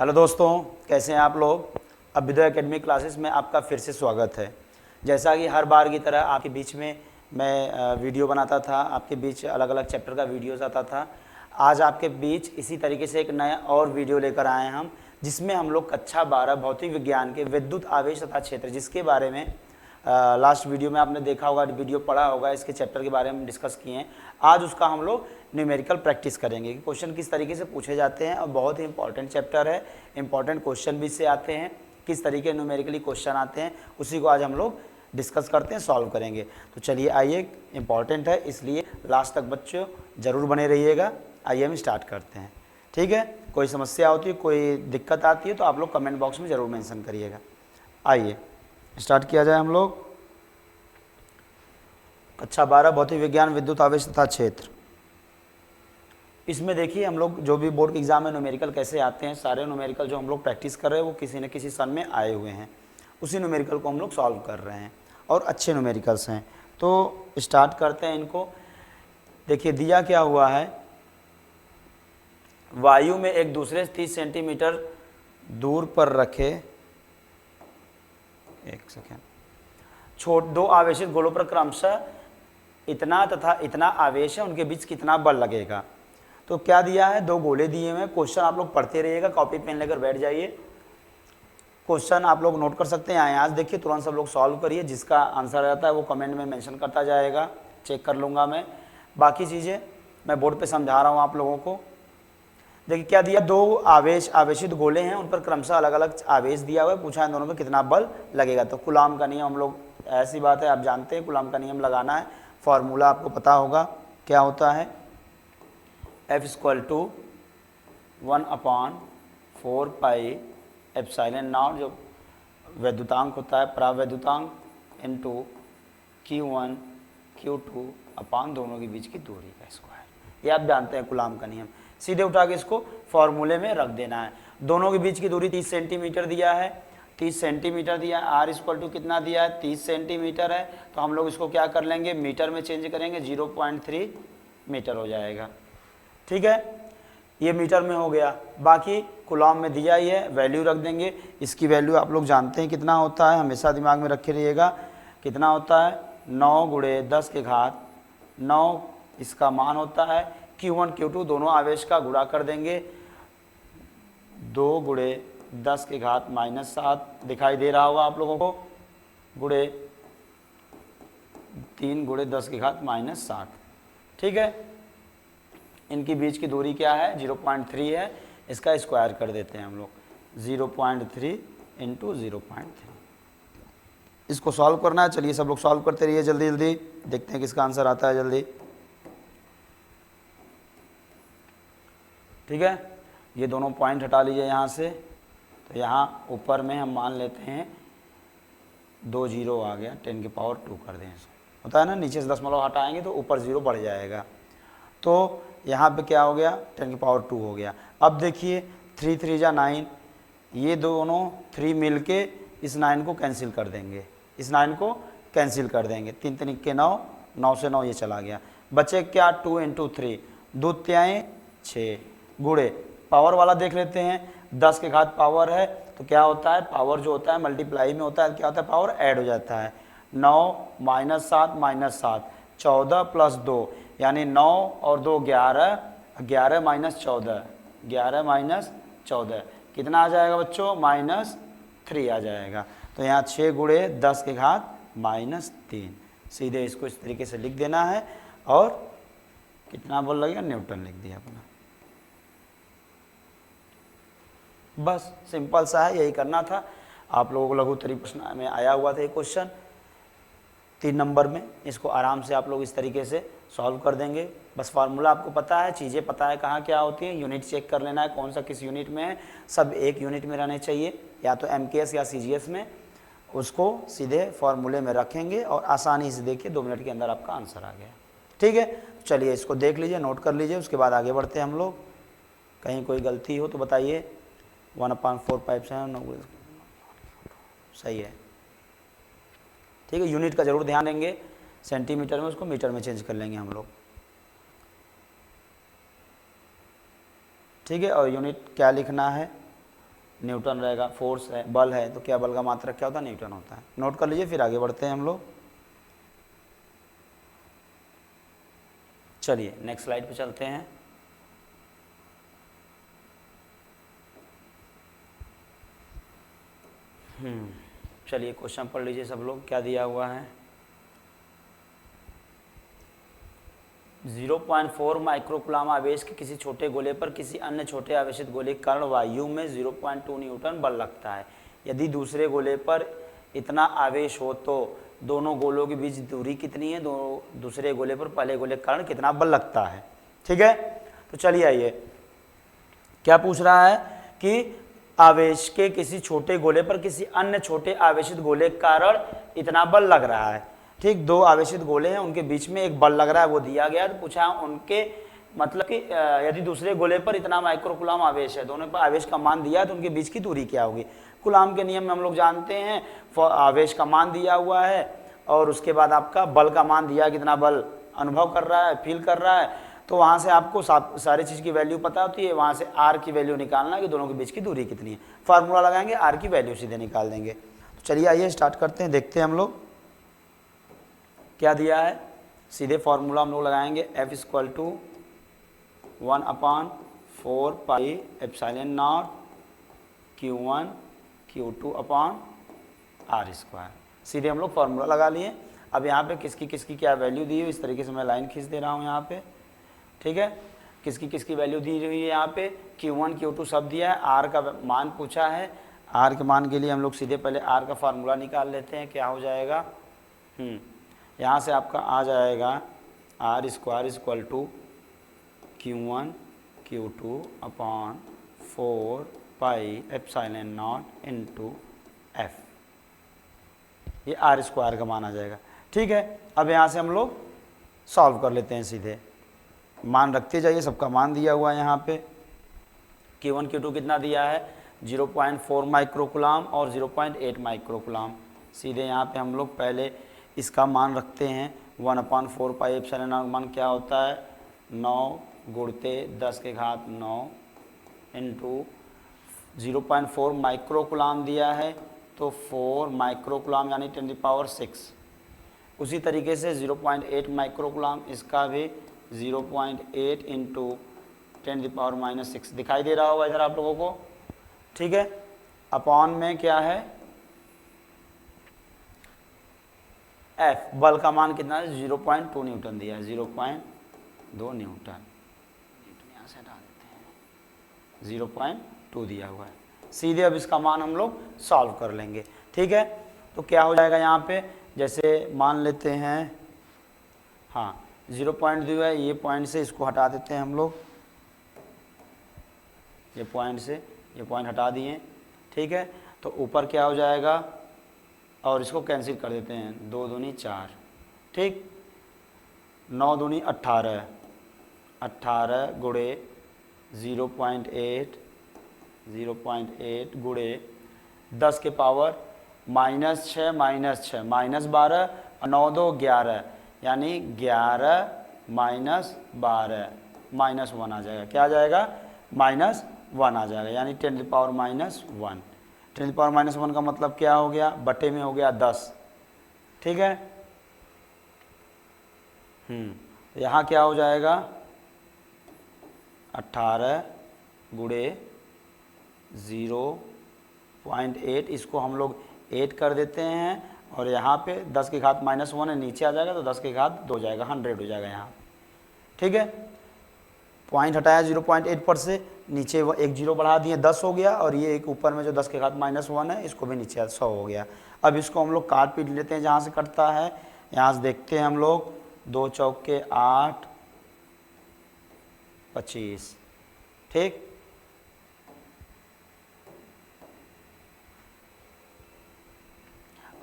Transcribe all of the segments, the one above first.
Hello दोस्तों, कैसे हैं आप लोग। अभ्युदय एकेडमी क्लासेस में आपका फिर से स्वागत है। जैसा कि हर बार की तरह आपके बीच में मैं वीडियो बनाता था, आपके बीच अलग अलग चैप्टर का वीडियोस आता था। आज आपके बीच इसी तरीके से एक नया और वीडियो लेकर आए हैं हम, जिसमें हम लोग कक्षा 12 भौतिक विज्ञान के विद्युत आवेश तथा क्षेत्र, जिसके बारे में लास्ट वीडियो में आपने देखा होगा, वीडियो पढ़ा होगा, इसके चैप्टर के बारे में डिस्कस किए हैं। आज उसका हम लोग न्यूमेरिकल प्रैक्टिस करेंगे कि क्वेश्चन किस तरीके से पूछे जाते हैं, और बहुत ही इंपॉर्टेंट चैप्टर है। इंपॉर्टेंट क्वेश्चन भी इससे आते हैं, किस तरीके न्यूमेरिकली क्वेश्चन आते हैं, उसी को आज हम लोग डिस्कस करते हैं, सॉल्व करेंगे। तो चलिए आइए, इंपॉर्टेंट है इसलिए लास्ट तक बच्चों ज़रूर बने रहिएगा। आइए हम स्टार्ट करते हैं, ठीक है। कोई समस्या होती है, कोई दिक्कत आती है तो आप लोग कमेंट बॉक्स में ज़रूर मेंशन करिएगा। आइए स्टार्ट किया जाए। हम लोग कक्षा 12 भौतिक विज्ञान विद्युत आवेश तथा क्षेत्र। इसमें देखिए हम लोग जो भी बोर्ड के एग्जाम में न्यूमेरिकल कैसे आते हैं, सारे न्यूमेरिकल जो हम लोग प्रैक्टिस कर रहे हैं वो किसी न किसी सन में आए हुए हैं। उसी न्यूमेरिकल को हम लोग सॉल्व कर रहे हैं और अच्छे न्यूमेरिकल्स हैं। तो स्टार्ट करते हैं इनको। देखिए दिया क्या हुआ है, वायु में एक दूसरे से 30 सेंटीमीटर दूर पर रखे, एक सेकेंड, दो आवेशित गोलों पर क्रमशः इतना तथा इतना आवेश है, उनके बीच कितना बल लगेगा। तो क्या दिया है, दो गोले दिए हुए हैं। क्वेश्चन आप लोग पढ़ते रहिएगा, कॉपी पेन लेकर बैठ जाइए। क्वेश्चन आप लोग नोट कर सकते हैं, यहाँ देखिए, तुरंत सब लोग सॉल्व करिए। जिसका आंसर रहता है वो कमेंट में मेंशन करता जाएगा, चेक कर लूँगा मैं। बाकी चीज़ें मैं बोर्ड पे समझा रहा हूँ आप लोगों को। देखिए क्या दिया, दो आवेशित गोले हैं, उन पर क्रमशः अलग अलग आवेश दिया हुआ है, पूछा है दोनों में कितना बल लगेगा। तो कूलॉम का नियम हम लोग, ऐसी बात है आप जानते हैं, कूलॉम का नियम लगाना है। फॉर्मूला आपको पता होगा क्या होता है, F = 1/4 पाई एप्सिलॉन नॉट, जो वैद्युतांक होता है, परावैद्युतांक, इनटू Q1 Q2 अपान दोनों के बीच की दूरी का स्क्वायर। ये आप जानते हैं कूलॉम का नियम। सीधे उठा के इसको फॉर्मूले में रख देना है। दोनों के बीच की दूरी 30 सेंटीमीटर दिया है, 30 सेंटीमीटर दिया है। R = कितना दिया है, 30 सेंटीमीटर है। तो हम लोग इसको क्या कर लेंगे, मीटर में चेंज करेंगे, 0.3 मीटर हो जाएगा, ठीक है। ये मीटर में हो गया। बाकी कूलॉम में दिया ही है, वैल्यू रख देंगे। इसकी वैल्यू आप लोग जानते हैं कितना होता है, हमेशा दिमाग में रखे रहिएगा। कितना होता है, 9 × 10 के घात 9 इसका मान होता है। Q1 Q2 दोनों आवेश का गुणा कर देंगे, 2 × 10 के घात -7 दिखाई दे रहा होगा आप लोगों को, गुणे 3 × 10 के घात -7, ठीक है। इनकी बीच की दूरी क्या है, 0.3 है। इसका स्क्वायर कर देते हैं हम लोग, 0.3 × 0.3। इसको सॉल्व करना है। चलिए सब लोग सॉल्व करते रहिए, जल्दी जल्दी देखते हैं किसका आंसर आता है जल्दी, ठीक है। ये दोनों पॉइंट हटा लीजिए यहाँ से। तो यहाँ ऊपर में हम मान लेते हैं 2 0 आ गया, 10⁻² कर दें इसको, होता है ना, नीचे से दशमलव हटाएंगे तो ऊपर 0 बढ़ जाएगा। तो यहाँ पे क्या हो गया, 10⁻² हो गया। अब देखिए 3 3 जा 9, ये दोनों 3 मिल के इस 9 को कैंसिल कर देंगे, इस 9 को कैंसिल कर देंगे। 3 3 के 9, 9 से 9 ये चला गया, बचे क्या, 2 × 3, 2 त्याएँ 6, गुणे पावर वाला देख लेते हैं। 10 के घात पावर है तो क्या होता है, पावर जो होता है मल्टीप्लाई में होता है, क्या होता है, पावर ऐड हो जाता है। 9 -7 -7, 14 + 2, यानी 9 और 2 11, 11 - 14, 11 - 14 कितना आ जाएगा बच्चों, -3 आ जाएगा। तो यहाँ 6 × 10 के घात -3, सीधे इसको इस तरीके से लिख देना है। और कितना बल लगेगा, न्यूटन लिख दिया अपना, बस सिंपल सा है, यही करना था। आप लोगों को लघुत्तरीय प्रश्न में आया हुआ था ये क्वेश्चन 3 नंबर में। इसको आराम से आप लोग इस तरीके से सॉल्व कर देंगे। बस फार्मूला आपको पता है, चीज़ें पता है कहाँ क्या होती हैं, यूनिट चेक कर लेना है कौन सा किस यूनिट में है। सब एक यूनिट में रहने चाहिए, या तो MKS या CGS में। उसको सीधे फार्मूले में रखेंगे और आसानी से देखिए 2 मिनट के अंदर आपका आंसर आ गया, ठीक है। चलिए इसको देख लीजिए, नोट कर लीजिए, उसके बाद आगे बढ़ते हैं हम लोग। कहीं कोई गलती हो तो बताइए। 1/4 पाइप से सही है, ठीक है। यूनिट का जरूर ध्यान देंगे, सेंटीमीटर में उसको मीटर में चेंज कर लेंगे हम लोग, ठीक है। और यूनिट क्या लिखना है, न्यूटन रहेगा, फोर्स है, बल है, तो क्या बल का मात्रक क्या होता है, न्यूटन होता है। नोट कर लीजिए, फिर आगे बढ़ते हैं हम लोग। चलिए नेक्स्ट स्लाइड पे चलते हैं। चलिए क्वेश्चन पढ़ लीजिए सब लोग, क्या दिया हुआ है। 0.4 माइक्रोकुलाम आवेश के किसी छोटे गोले पर किसी अन्य छोटे आवेशित गोले के कारण वायु में 0.2 न्यूटन बल लगता है। यदि दूसरे गोले पर इतना आवेश हो तो दोनों गोलों के बीच दूरी कितनी है, दूसरे गोले पर पहले गोले के कारण कितना बल लगता है। ठीक है, तो चलिए आइए, क्या पूछ रहा है कि आवेश के किसी छोटे गोले पर किसी अन्य छोटे आवेशित गोले के कारण इतना बल लग रहा है। ठीक, दो आवेशित गोले हैं, उनके बीच में एक बल लग रहा है, वो दिया गया। तो पूछा उनके मतलब कि यदि दूसरे गोले पर इतना माइक्रोकुलाम आवेश है, दोनों पर आवेश का मान दिया है, तो उनके बीच की दूरी क्या होगी। कुलाम के नियम में हम लोग जानते हैं, आवेश का मान दिया हुआ है और उसके बाद आपका बल का मान दिया, कितना बल अनुभव कर रहा है, फील कर रहा है। तो वहाँ से आपको सारी चीज़ की वैल्यू पता होती है, वहाँ से आर की वैल्यू निकालना कि दोनों के बीच की दूरी कितनी है। फार्मूला लगाएंगे, आर की वैल्यू सीधे निकाल देंगे। तो चलिए आइए स्टार्ट करते हैं, देखते हैं हम लोग क्या दिया है। सीधे फार्मूला हम लोग लगाएंगे, F = 1/4 pi epsilon not Q1 Q2/r²। सीधे हम लोग फार्मूला लगा लिए। अब यहाँ पे किसकी किसकी क्या वैल्यू दी हुई, इस तरीके से मैं लाइन खींच दे रहा हूँ यहाँ पे। ठीक है, किसकी किसकी वैल्यू दी हुई है यहाँ पे, Q1 Q2 सब दिया है। आर का मान पूछा है, आर के मान के लिए हम लोग सीधे पहले आर का फार्मूला निकाल लेते हैं। क्या हो जाएगा, यहाँ से आपका आ जाएगा R² = Q1 Q2/4 pi epsilon not into F। ये R² का मान आ जाएगा। ठीक है, अब यहाँ से हम लोग सॉल्व कर लेते हैं, सीधे मान रखते जाइए, सबका मान दिया हुआ है यहाँ पे। Q1 Q2 कितना दिया है, 0.4 माइक्रोकुलाम और 0.8 माइक्रोकुलाम। सीधे यहाँ पे हम लोग पहले इसका मान रखते हैं, 1/4 पाई एप्सिलॉन नॉट मान क्या होता है, 9 गुणते 10⁹ इंटू 0.4 माइक्रोकुलाम दिया है, तो 4 माइक्रोकुलाम यानी 10⁶। उसी तरीके से 0.8 माइक्रोकुलाम, इसका भी 0.8 इंटू 10⁻⁻6 दिखाई दे रहा होगा इधर आप लोगों को। ठीक है, अपॉन में क्या है, F बल का मान कितना है, 0.2 न्यूटन दिया है, 0.2 न्यूटन। यहाँ से हटा देते हैं, 0.2 दिया हुआ है। सीधे अब इसका मान हम लोग सॉल्व कर लेंगे। ठीक है, तो क्या हो जाएगा यहाँ पे, जैसे मान लेते हैं, हाँ 0.2 है, ये पॉइंट से इसको हटा देते हैं हम लोग, ये पॉइंट से ये पॉइंट हटा दिए। ठीक है, तो ऊपर क्या हो जाएगा, और इसको कैंसिल कर देते हैं, 2 दूनी 4। ठीक, 9 दूनी 18, 18 गुणे 0.8 गुणे 10⁻⁻6 -6 -12 9 2 11, यानी 11 -12 -1 आ जाएगा। क्या आ जाएगा, -1 आ जाएगा, यानी 10⁻⁻1। 10⁻⁻1 का मतलब क्या हो गया, बटे में हो गया 10। ठीक है, यहाँ क्या हो जाएगा, 18 गुणे 0.8, इसको हम लोग 8 कर देते हैं, और यहाँ पे 10⁻⁻1 है, नीचे आ जाएगा तो 10⁻2 हो जाएगा, 100 हो जाएगा यहाँ। ठीक है, पॉइंट हटाया 0.8 पर से, नीचे वो एक जीरो बढ़ा दिए, 10 हो गया, और ये एक ऊपर में जो 10⁻⁻1 है, इसको भी नीचे 100 हो गया। अब इसको हम लोग काट पीट लेते हैं जहाँ से कटता है। यहाँ से देखते हैं हम लोग, 2 चौके 8 25। ठीक,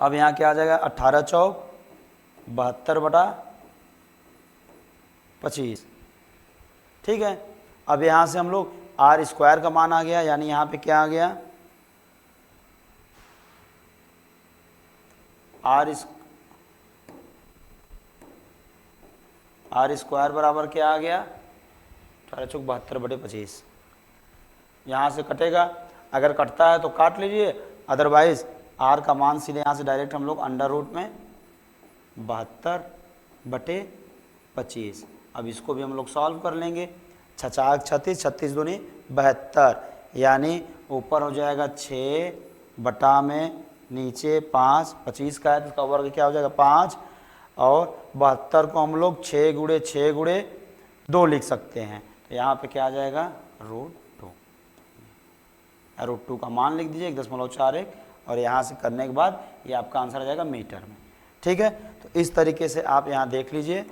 अब यहाँ क्या आ जाएगा, 18 चौक 72/25। ठीक है, अब यहाँ से हम लोग R² का मान आ गया, यानी यहाँ पे क्या आ गया, R² बराबर क्या आ गया, 18 चौक 72/25। यहाँ से कटेगा अगर कटता है तो काट लीजिए, अदरवाइज r का मान सीधे यहाँ से डायरेक्ट हम लोग अंडर रूट में 72/25। अब इसको भी हम लोग सॉल्व कर लेंगे। 6 36, 36 दूनी 72, यानी ऊपर हो जाएगा 6 बटा में नीचे 5, 25 का है तो इसका वर्ग क्या हो जाएगा 5, और 72 को हम लोग 6 गुणे 6 गुणे 2 लिख सकते हैं। तो यहाँ पे क्या आ जाएगा √2 का मान लिख दीजिए 1.41, और यहाँ से करने के बाद ये आपका आंसर आ जाएगा मीटर में। ठीक है, तो इस तरीके से आप यहाँ देख लीजिए,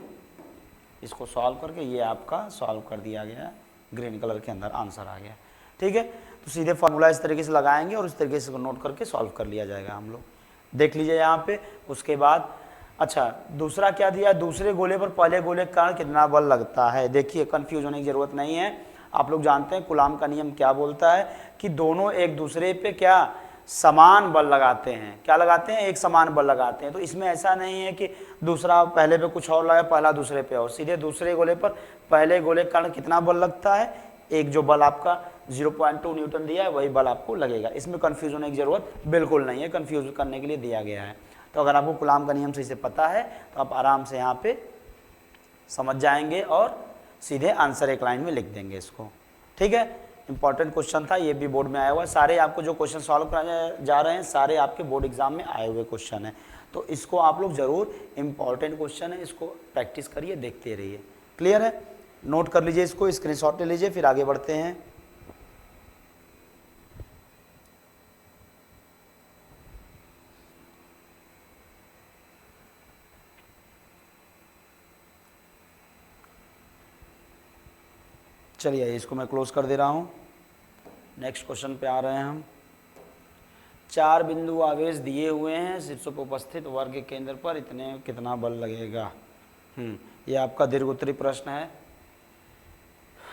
इसको सॉल्व करके ये आपका सॉल्व कर दिया गया, ग्रीन कलर के अंदर आंसर आ गया। ठीक है, तो सीधे फार्मूला इस तरीके से लगाएंगे और इस तरीके से नोट करके सॉल्व कर लिया जाएगा हम लोग। देख लीजिए यहाँ पे। उसके बाद अच्छा दूसरा क्या दिया, दूसरे गोले पर पहले गोले के कारण कितना बल लगता है। देखिए कंफ्यूज होने की जरूरत नहीं है, आप लोग जानते हैं कूलाम का नियम क्या बोलता है कि दोनों एक दूसरे पे क्या समान बल लगाते हैं। क्या लगाते हैं, एक समान बल लगाते हैं। तो इसमें ऐसा नहीं है कि दूसरा पहले पे कुछ और लगा, पहला दूसरे पे और, सीधे दूसरे गोले पर पहले गोले के कारण कितना बल लगता है, एक जो बल आपका 0.2 न्यूटन दिया है वही बल आपको लगेगा। इसमें कंफ्यूज होने की जरूरत बिल्कुल नहीं है, कंफ्यूज करने के लिए दिया गया है। तो अगर आपको कूलाम का नियम सही से पता है तो आप आराम से यहाँ पे समझ जाएंगे और सीधे आंसर एक लाइन में लिख देंगे इसको। ठीक है, इंपॉर्टेंट क्वेश्चन था, ये भी बोर्ड में आया हुआ है। सारे आपको जो क्वेश्चन सॉल्व कराने जा रहे हैं सारे आपके बोर्ड एग्जाम में आए हुए क्वेश्चन हैं, तो इसको आप लोग जरूर, इंपॉर्टेंट क्वेश्चन है, इसको प्रैक्टिस करिए, देखते रहिए। क्लियर है, नोट कर लीजिए, इसको स्क्रीनशॉट ले लीजिए, फिर आगे बढ़ते हैं। चलिए इसको मैं क्लोज कर दे रहा हूँ। नेक्स्ट क्वेश्चन पे आ रहे हैं हम। 4 बिंदु आवेश दिए हुए हैं, शीर्षों पर उपस्थित वर्ग के केंद्र पर इतने कितना बल लगेगा। ये आपका दीर्घोत्तरी प्रश्न है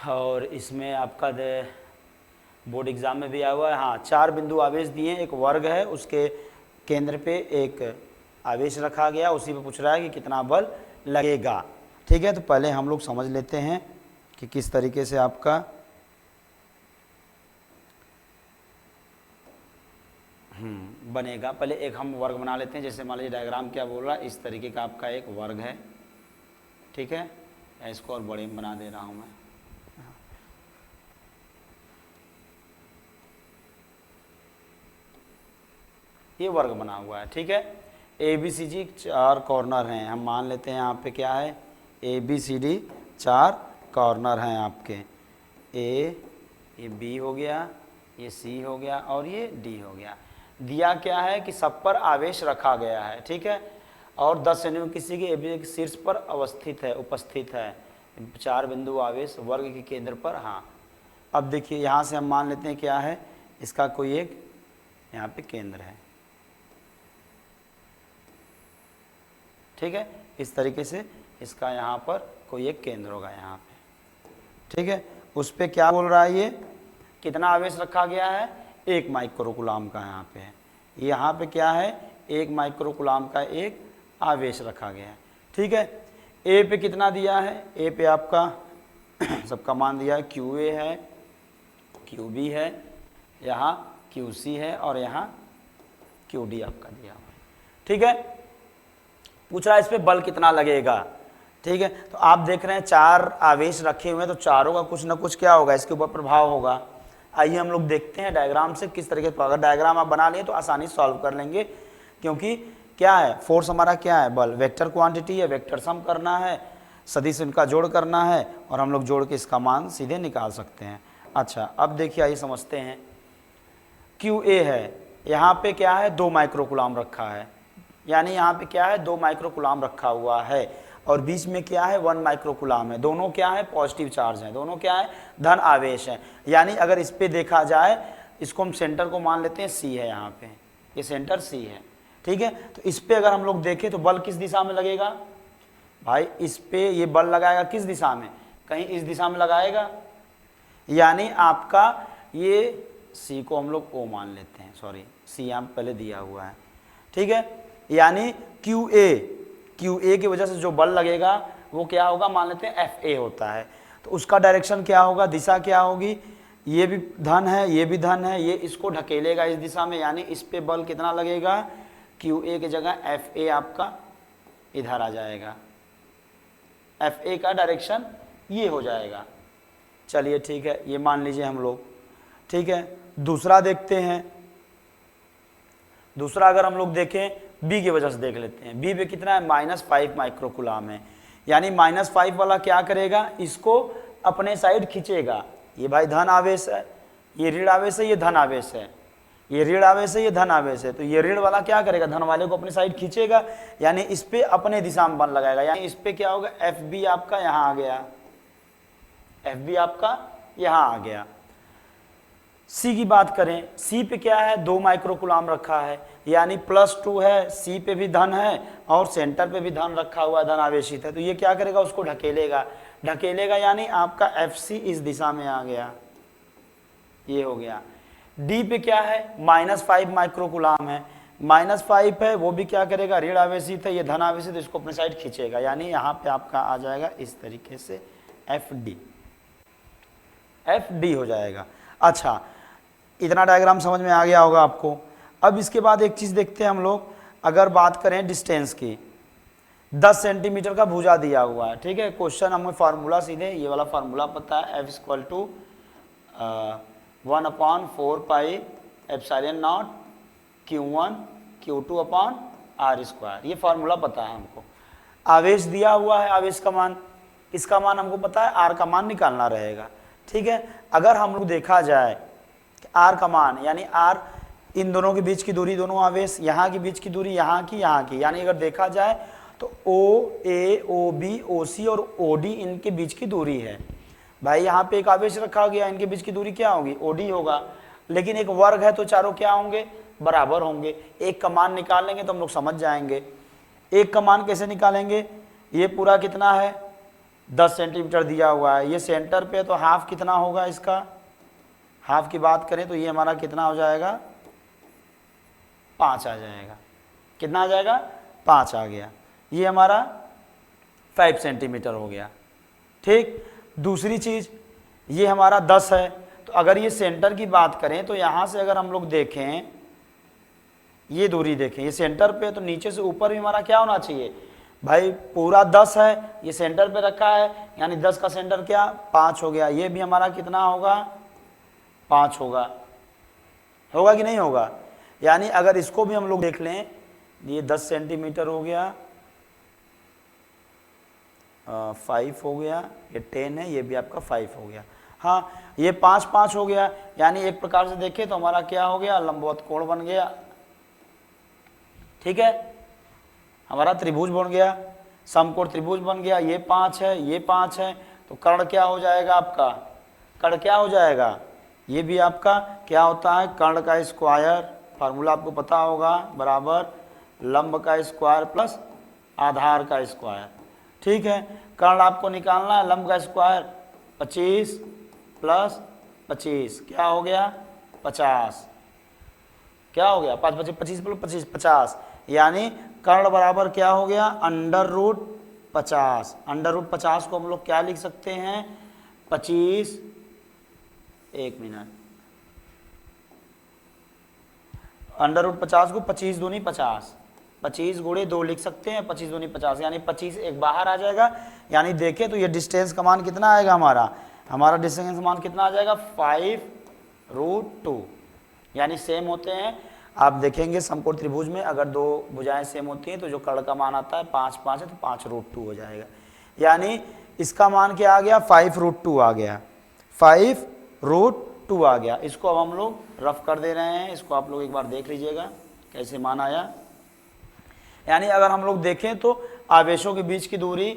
और इसमें आपका बोर्ड एग्जाम में भी आया हुआ है। हाँ, 4 बिंदु आवेश दिए हैं, एक वर्ग है, उसके केंद्र पे एक आवेश रखा गया, उसी पे पूछ रहा है कि कितना बल लगेगा। ठीक है, तो पहले हम लोग समझ लेते हैं कि किस तरीके से आपका बनेगा। पहले एक हम वर्ग बना लेते हैं। जैसे मान लीजिए डायग्राम क्या बोल रहा है, इस तरीके का आपका एक वर्ग है। ठीक है, इसको और बड़े में बना दे रहा हूं मैं। ये वर्ग बना हुआ है। ठीक है, ABCD 4 कॉर्नर हैं। हम मान लेते हैं यहाँ पे क्या है, ABCD 4 कॉर्नर हैं आपके। ये B हो गया, ये C हो गया और ये D हो गया। दिया क्या है कि सब पर आवेश रखा गया है। ठीक है, और 10 सेंटीमीटर किसी के AB के शीर्ष पर उपस्थित है 4 बिंदु आवेश वर्ग के केंद्र पर। हाँ, अब देखिए यहाँ से हम मान लेते हैं क्या है, इसका कोई एक यहाँ पे केंद्र है। ठीक है, इस तरीके से इसका यहाँ पर कोई एक केंद्र होगा यहाँ पे। ठीक है, उस पे क्या बोल रहा है, ये कितना आवेश रखा गया है, 1 माइक्रोकूलाम का यहाँ पे है। यहाँ पे क्या है, 1 माइक्रोकूलाम का एक आवेश रखा गया है। ठीक है, ए पे कितना दिया है, ए पे आपका सबका मान दिया है, QA है, QB है, यहाँ QC है और यहाँ QD आपका दिया हुआ है। ठीक है, पूछ रहा है इस पे बल कितना लगेगा। ठीक है, तो आप देख रहे हैं 4 आवेश रखे हुए हैं, तो चारों का कुछ ना कुछ क्या होगा, इसके ऊपर प्रभाव होगा। आइए हम लोग देखते हैं डायग्राम से किस तरीके से। अगर डायग्राम आप बना लिए तो आसानी से सॉल्व कर लेंगे, क्योंकि क्या है, फोर्स हमारा क्या है, बल, वेक्टर क्वांटिटी है, वेक्टर सम करना है, सदिश इनका जोड़ करना है और हम लोग जोड़ के इसका मान सीधे निकाल सकते हैं। अच्छा, अब देखिए आइए समझते हैं। QA है, यहाँ पे क्या है, 2 माइक्रोकूलाम रखा है, यानी यहाँ पे क्या है, 2 माइक्रोकूलाम रखा हुआ है और बीच में क्या है, 1 माइक्रोकूलाम है। दोनों क्या है, पॉजिटिव चार्ज हैं, दोनों क्या है, धन आवेश हैं। यानी अगर इस पे देखा जाए, इसको हम सेंटर को मान लेते हैं C है, यहाँ पे ये सेंटर C है। ठीक है, तो इस पे अगर हम लोग देखें तो बल किस दिशा में लगेगा भाई, इस पे ये बल लगाएगा किस दिशा में, कहीं इस दिशा में लगाएगा। यानी आपका ये C को हम लोग O मान लेते हैं, सॉरी C यहाँ पहले दिया हुआ है। ठीक है, यानी QA की वजह से जो बल लगेगा वो क्या होगा, मान लेते हैं FA होता है। तो उसका डायरेक्शन क्या होगा, दिशा क्या होगी, ये भी धन है, ये भी धन है, ये इसको ढकेलेगा इस दिशा में, यानी इस पे बल कितना लगेगा, QA की जगह FA आपका इधर आ जाएगा, FA का डायरेक्शन ये हो जाएगा। चलिए ठीक है, ये मान लीजिए हम लोग, ठीक है। दूसरा देखते हैं, दूसरा अगर हम लोग देखें B की वजह से देख लेते हैं। B पे कितना है, -5 माइक्रोकुलाम है, यानी -5 वाला क्या करेगा, इसको अपने साइड खींचेगा। ये भाई धन आवेश है, ये ऋण आवेश है, ये धन आवेश है, ये ऋण आवेश है, ये धन आवेश है, तो ये ऋण वाला क्या करेगा, धन वाले को अपनी साइड खींचेगा, यानी इस पे अपने दिशा में बल लगाएगा, यानी इस पे क्या होगा, FB आपका यहाँ आ गया, FB आपका यहाँ आ गया। C की बात करें, C पे क्या है, 2 माइक्रोकुलाम रखा है, यानी +2 है, C पे भी धन है और सेंटर पे भी धन रखा हुआ है, धन आवेशित है, तो ये क्या करेगा, उसको ढकेलेगा, ढकेलेगा यानी आपका FC इस दिशा में आ गया, ये हो गया। D पे क्या है, -5 माइक्रोकुलाम है, -5 है, वो भी क्या करेगा, ऋण आवेशित है, ये धन आवेशित है, इसको अपने साइड खींचेगा, यानी यहाँ पे आपका आ जाएगा इस तरीके से FD हो जाएगा। अच्छा, इतना डायग्राम समझ में आ गया होगा आपको। अब इसके बाद एक चीज़ देखते हैं हम लोग, अगर बात करें डिस्टेंस की, 10 सेंटीमीटर का भुजा दिया हुआ है, ठीक है। क्वेश्चन हमें फार्मूला सीधे ये वाला फार्मूला पता है, F = 1/4 pi epsilon not Q1 Q2/r², ये फार्मूला पता है हमको। आवेश दिया हुआ है, आवेश का मान, इसका मान हमको पता है, R का मान निकालना रहेगा, ठीक है। अगर हम लोग देखा जाए R का मान, यानी R इन दोनों के बीच की दूरी, दोनों आवेश, यहाँ की बीच की दूरी, यहाँ की, यानी अगर देखा जाए तो OA, OB, OC और OD इनके बीच की दूरी है। भाई यहाँ पे एक आवेश रखा गया, इनके बीच की दूरी क्या होगी, OD होगा, लेकिन एक वर्ग है तो चारों क्या होंगे, बराबर होंगे। एक का मान निकाल लेंगे तो हम लोग समझ जाएंगे। एक का मान कैसे निकालेंगे, ये पूरा कितना है, 10 सेंटीमीटर दिया हुआ है, ये सेंटर पे तो हाफ कितना होगा, इसका हाफ की बात करें तो ये हमारा कितना हो जाएगा, 5 आ जाएगा। कितना आ जाएगा, 5 आ गया। ये हमारा 5 सेंटीमीटर हो गया, ठीक। दूसरी चीज़, ये हमारा 10 है, तो अगर ये सेंटर की बात करें तो यहाँ से अगर हम लोग देखें, ये दूरी देखें, ये सेंटर पे, तो नीचे से ऊपर भी हमारा क्या होना चाहिए भाई, पूरा 10 है, ये सेंटर पे रखा है, यानी 10 का सेंटर क्या, 5 हो गया। ये भी हमारा कितना होगा, 5 होगा, होगा कि नहीं होगा। यानी अगर इसको भी हम लोग देख लें, ये 10 सेंटीमीटर हो गया, 5 हो गया, ये 10 है, ये भी आपका 5 हो गया। हाँ, ये 5 हो गया, यानी एक प्रकार से देखें तो हमारा क्या हो गया, लंबवत कोण बन गया, ठीक है। हमारा त्रिभुज बन गया, समकोण त्रिभुज बन गया। ये 5 है, ये 5 है, तो कर्ण क्या हो जाएगा आपका, कर्ण क्या हो जाएगा, ये भी आपका क्या होता है, कर्ण का स्क्वायर, फार्मूला आपको पता होगा, बराबर लंब का स्क्वायर प्लस आधार का स्क्वायर, ठीक है। कर्ण आपको निकालना है, लंब का स्क्वायर 25 + 25 क्या हो गया, 50, क्या हो गया, 5 × 25 + 25 50, यानी कर्ण बराबर क्या हो गया, √50। √50 को हम लोग क्या लिख सकते हैं, 25, एक मिनट, √50 को 25 दूनी 50, 25 × 2 लिख सकते हैं, 25 दूनी 50, यानी 25 एक बाहर आ जाएगा। यानी देखें तो ये डिस्टेंस का मान कितना आएगा, हमारा डिस्टेंस का मान कितना आ जाएगा, 5√2, यानी सेम होते हैं। आप देखेंगे समकोण त्रिभुज में अगर दो भुजाएं सेम होती हैं तो जो कर्ण का मान आता है 5 है, तो 5√2 हो जाएगा। यानी इसका मान क्या आ गया, 5√2 आ गया, 5√2 आ गया। इसको अब हम लोग रफ कर दे रहे हैं, इसको आप लोग एक बार देख लीजिएगा कैसे मान आया। यानी अगर हम लोग देखें तो आवेशों के बीच की दूरी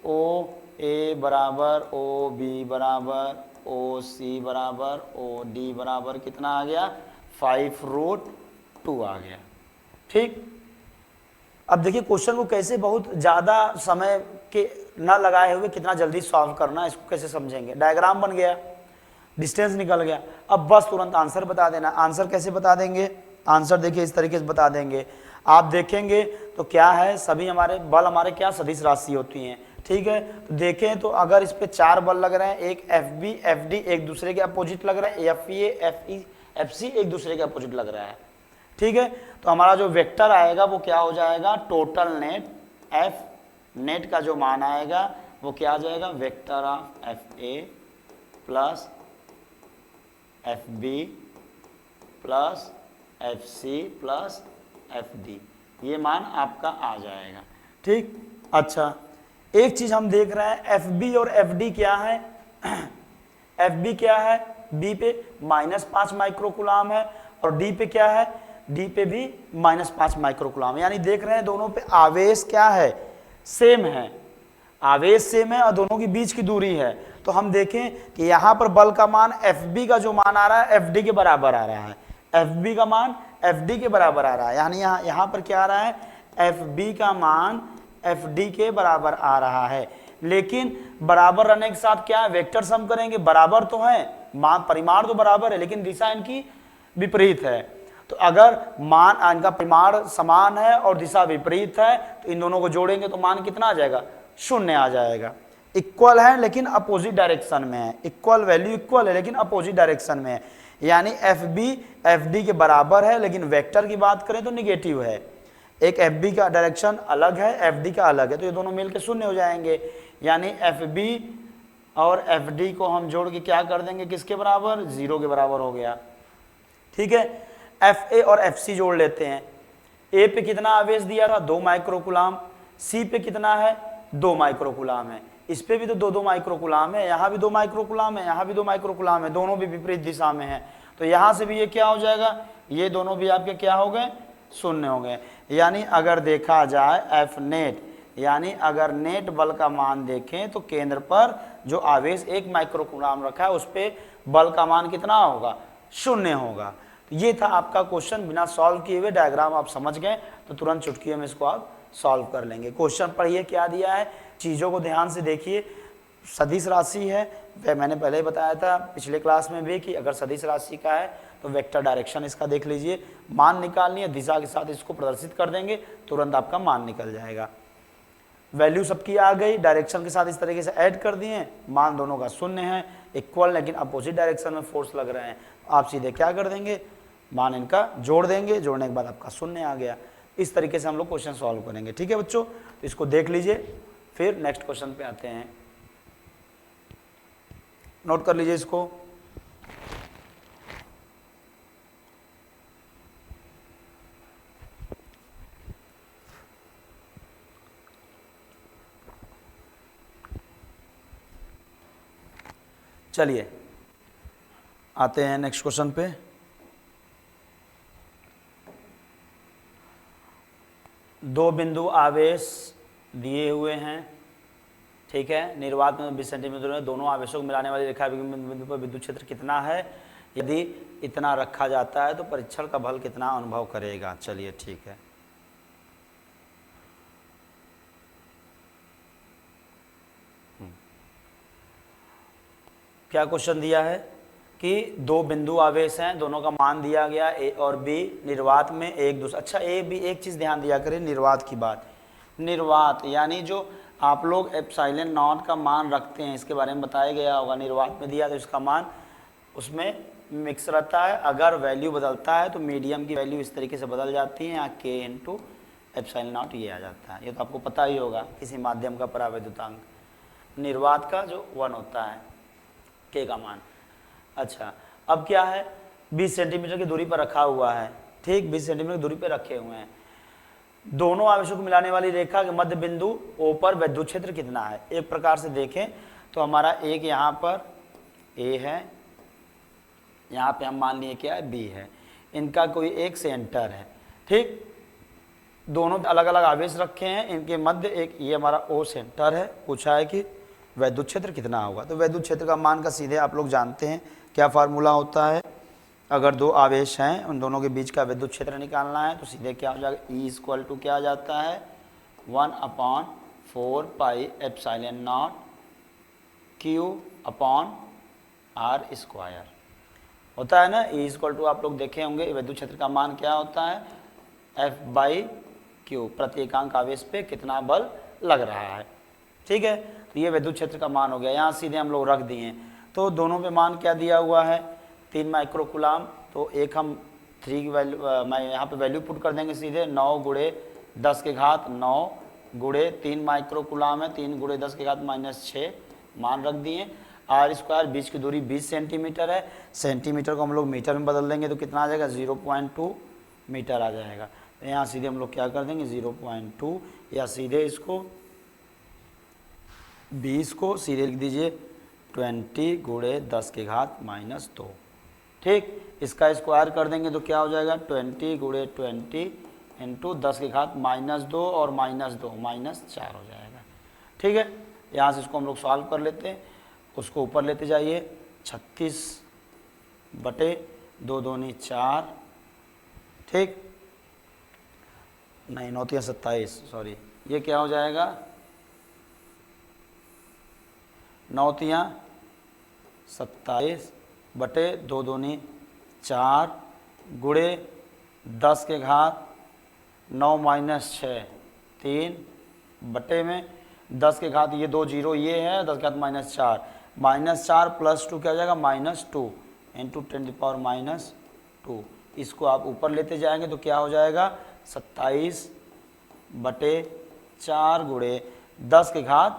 OA बराबर OB बराबर OC बराबर OD बराबर कितना आ गया, 5√2 आ गया, ठीक। अब देखिए क्वेश्चन को कैसे बहुत ज़्यादा समय के ना लगाए हुए कितना जल्दी सॉल्व करना है, इसको कैसे समझेंगे। डायग्राम बन गया, डिस्टेंस निकल गया, अब बस तुरंत आंसर बता देना। आंसर कैसे बता देंगे, आंसर देखिए इस तरीके से बता देंगे। आप देखेंगे तो क्या है, सभी हमारे बल हमारे क्या सदिश राशि होती हैं, ठीक है। तो देखें तो अगर इस पे 4 बल लग रहे हैं, एक FB FD एक दूसरे के अपोजिट लग रहा है, FA FE FC एक दूसरे के अपोजिट लग रहा है, ठीक है। तो हमारा जो वेक्टर आएगा वो क्या हो जाएगा, टोटल नेट F नेट का जो मान आएगा वो क्या आ जाएगा, vector of FA plus FB plus FC plus FD, ये मान आपका आ जाएगा, ठीक। अच्छा, एक चीज हम देख रहे हैं, FB और FD क्या है FB क्या है, B पे -5 माइक्रोकुलाम है और D पे क्या है, D पे भी -5 माइक्रोकुलाम है। यानी देख रहे हैं दोनों पे आवेश क्या है, सेम है, आवेश सेम है और दोनों के बीच की दूरी है। तो हम देखें कि यहाँ पर बल का मान FB का जो मान आ रहा है FD के बराबर आ रहा है, FB का मान FD के बराबर आ रहा है। यानी यहाँ पर क्या आ रहा है, FB का मान FD के बराबर आ रहा है। लेकिन बराबर रहने के साथ क्या है, वेक्टर सम करेंगे, बराबर तो है, मान परिमाण तो बराबर है लेकिन दिशा इनकी विपरीत है। तो अगर मान इनका परिमाण समान है और दिशा विपरीत है तो इन दोनों को जोड़ेंगे तो मान कितना आ जाएगा, 0 आ जाएगा। इक्वल है लेकिन अपोजिट डायरेक्शन में है, इक्वल वैल्यू इक्वल है लेकिन अपोजिट डायरेक्शन में है। यानी FB FD के बराबर है लेकिन वेक्टर की बात करें तो निगेटिव है, एक FB का डायरेक्शन अलग है, FD का अलग है, तो ये दोनों मिलकर 0 हो जाएंगे। यानी FB और FD को हम जोड़ के क्या कर देंगे, किसके बराबर, 0 के बराबर हो गया, ठीक है। FA और FC जोड़ लेते हैं, A पे कितना आवेश दिया था, 2 माइक्रोकुलाम, C पे कितना है, 2 माइक्रोकुलाम है, इस पे भी तो 2-2 माइक्रोकुलाम है, यहाँ भी 2 माइक्रोकुलाम है, यहाँ भी 2 माइक्रोकुलाम है, दोनों भी विपरीत दिशा में है। तो यहाँ से भी ये क्या हो जाएगा, ये दोनों भी आपके क्या हो गए, 0 हो गए। यानी अगर देखा जाए F नेट, यानी अगर नेट बल का मान देखें तो केंद्र पर जो आवेश 1 माइक्रोकुलाम रखा है उस पे बल का मान कितना होगा, 0 होगा। तो ये था आपका क्वेश्चन, बिना सॉल्व किए हुए डायग्राम आप समझ गए तो तुरंत चुटकियों में इसको आप सॉल्व कर लेंगे। क्वेश्चन पढ़िए क्या दिया है, चीज़ों को ध्यान से देखिए। सदिश राशि है, वह मैंने पहले ही बताया था पिछले क्लास में भी कि अगर सदिश राशि का है तो वेक्टर डायरेक्शन इसका देख लीजिए, मान निकालनी है, दिशा के साथ इसको प्रदर्शित कर देंगे तुरंत आपका मान निकल जाएगा। वैल्यू सबकी आ गई, डायरेक्शन के साथ इस तरीके से ऐड कर दिए, मान दोनों का 0 है, इक्वल लेकिन अपोजिट डायरेक्शन में फोर्स लग रहे हैं। आप सीधे क्या कर देंगे, मान इनका जोड़ देंगे, जोड़ने के बाद आपका 0 आ गया। इस तरीके से हम लोग क्वेश्चन सॉल्व करेंगे, ठीक है बच्चों। तो इसको देख लीजिए, फिर नेक्स्ट क्वेश्चन पे आते हैं, नोट कर लीजिए इसको। चलिए आते हैं नेक्स्ट क्वेश्चन पे। दो बिंदु आवेश दिए हुए हैं, ठीक है, निर्वात में 20 सेंटीमीटर में, दोनों आवेशों को मिलाने वाली रेखा बिंदु पर विद्युत क्षेत्र कितना है, यदि इतना रखा जाता है तो परीक्षण का बल कितना अनुभव करेगा। चलिए ठीक है, क्या क्वेश्चन दिया है कि दो बिंदु आवेश हैं, दोनों का मान दिया गया ए और बी, निर्वात में एक दूसरा। अच्छा ए बी, एक चीज़ ध्यान दिया करें निर्वात की बात, निर्वात यानी जो आप लोग एप्सिलॉन नॉट का मान रखते हैं, इसके बारे में बताया गया होगा। निर्वात में दिया तो इसका मान उसमें मिक्स रहता है, अगर वैल्यू बदलता है तो मीडियम की वैल्यू इस तरीके से बदल जाती है, यहाँ के इंटू एप्सिलॉन नॉट ये आ जाता है। ये तो आपको पता ही होगा किसी माध्यम का परावैद्युतांक, निर्वात का जो 1 होता है के का मान। अच्छा अब क्या है, 20 सेंटीमीटर की दूरी पर रखा हुआ है, ठीक, 20 सेंटीमीटर की दूरी पर रखे हुए हैं। दोनों आवेशों को मिलाने वाली रेखा के मध्य बिंदु ओ पर विद्युत क्षेत्र कितना है। एक प्रकार से देखें तो हमारा एक यहाँ पर ए है, यहाँ पे हम मान लिए क्या है बी है, इनका कोई एक सेंटर है, ठीक, दोनों अलग अलग आवेश रखे हैं, इनके मध्य एक ये हमारा ओ सेंटर है। पूछा है कि विद्युत क्षेत्र कितना होगा, तो विद्युत क्षेत्र का मान का सीधे आप लोग जानते हैं क्या फार्मूला होता है। अगर दो आवेश हैं उन दोनों के बीच का विद्युत क्षेत्र निकालना है तो सीधे क्या हो जाएगा, E इक्वल टू क्या आ जाता है 1/4 pi epsilon not Q upon R square होता है ना। E इक्वल टू आप लोग देखे होंगे विद्युत क्षेत्र का मान क्या होता है F/Q, प्रति एकांक आवेश पे कितना बल लग रहा है, ठीक है, तो ये विद्युत क्षेत्र का मान हो गया, यहाँ सीधे हम लोग रख दिए हैं। तो दोनों पे मान क्या दिया हुआ है, 3 माइक्रो कूलाम। तो एक हम 3 की वैल्यू मैं यहाँ पे वैल्यू पुट कर देंगे सीधे, 9 गुणे 10 के घात 9 गुणे 3 माइक्रो कूलाम है, 3 गुणे 10 के घात -6 मान रख दिए। आर स्क्वायर, बीच की दूरी 20 सेंटीमीटर है, सेंटीमीटर को हम लोग मीटर में बदल देंगे तो कितना आ जाएगा, 0.2 मीटर आ जाएगा। तो यहाँ सीधे हम लोग क्या कर देंगे, 0.2, या सीधे इसको 20 को सीधे लिख दीजिए 20 गुणे 10 के घात -2। ठीक, इसका स्क्वायर कर देंगे तो क्या हो जाएगा, 20 गुणे 20 इंटू 10 के घात -2 और -2 -4 हो जाएगा। ठीक है, यहाँ से इसको हम लोग सॉल्व कर लेते हैं, उसको ऊपर लेते जाइए, 36 बटे 2 दूनी 4, ठीक, नहीं 9 तिया 27, सॉरी, ये क्या हो जाएगा, 9 तिया 27 बटे 2 दूनी 4 गुणे 10 के घात 9 -6 3 बटे में 10 के घात ये 2 जीरो ये है, 10 के घात -4 -4 + 2 क्या हो जाएगा, -2 इंटू 10⁻²। इसको आप ऊपर लेते जाएंगे तो क्या हो जाएगा, 27 बटे 4 गुणे 10 के घात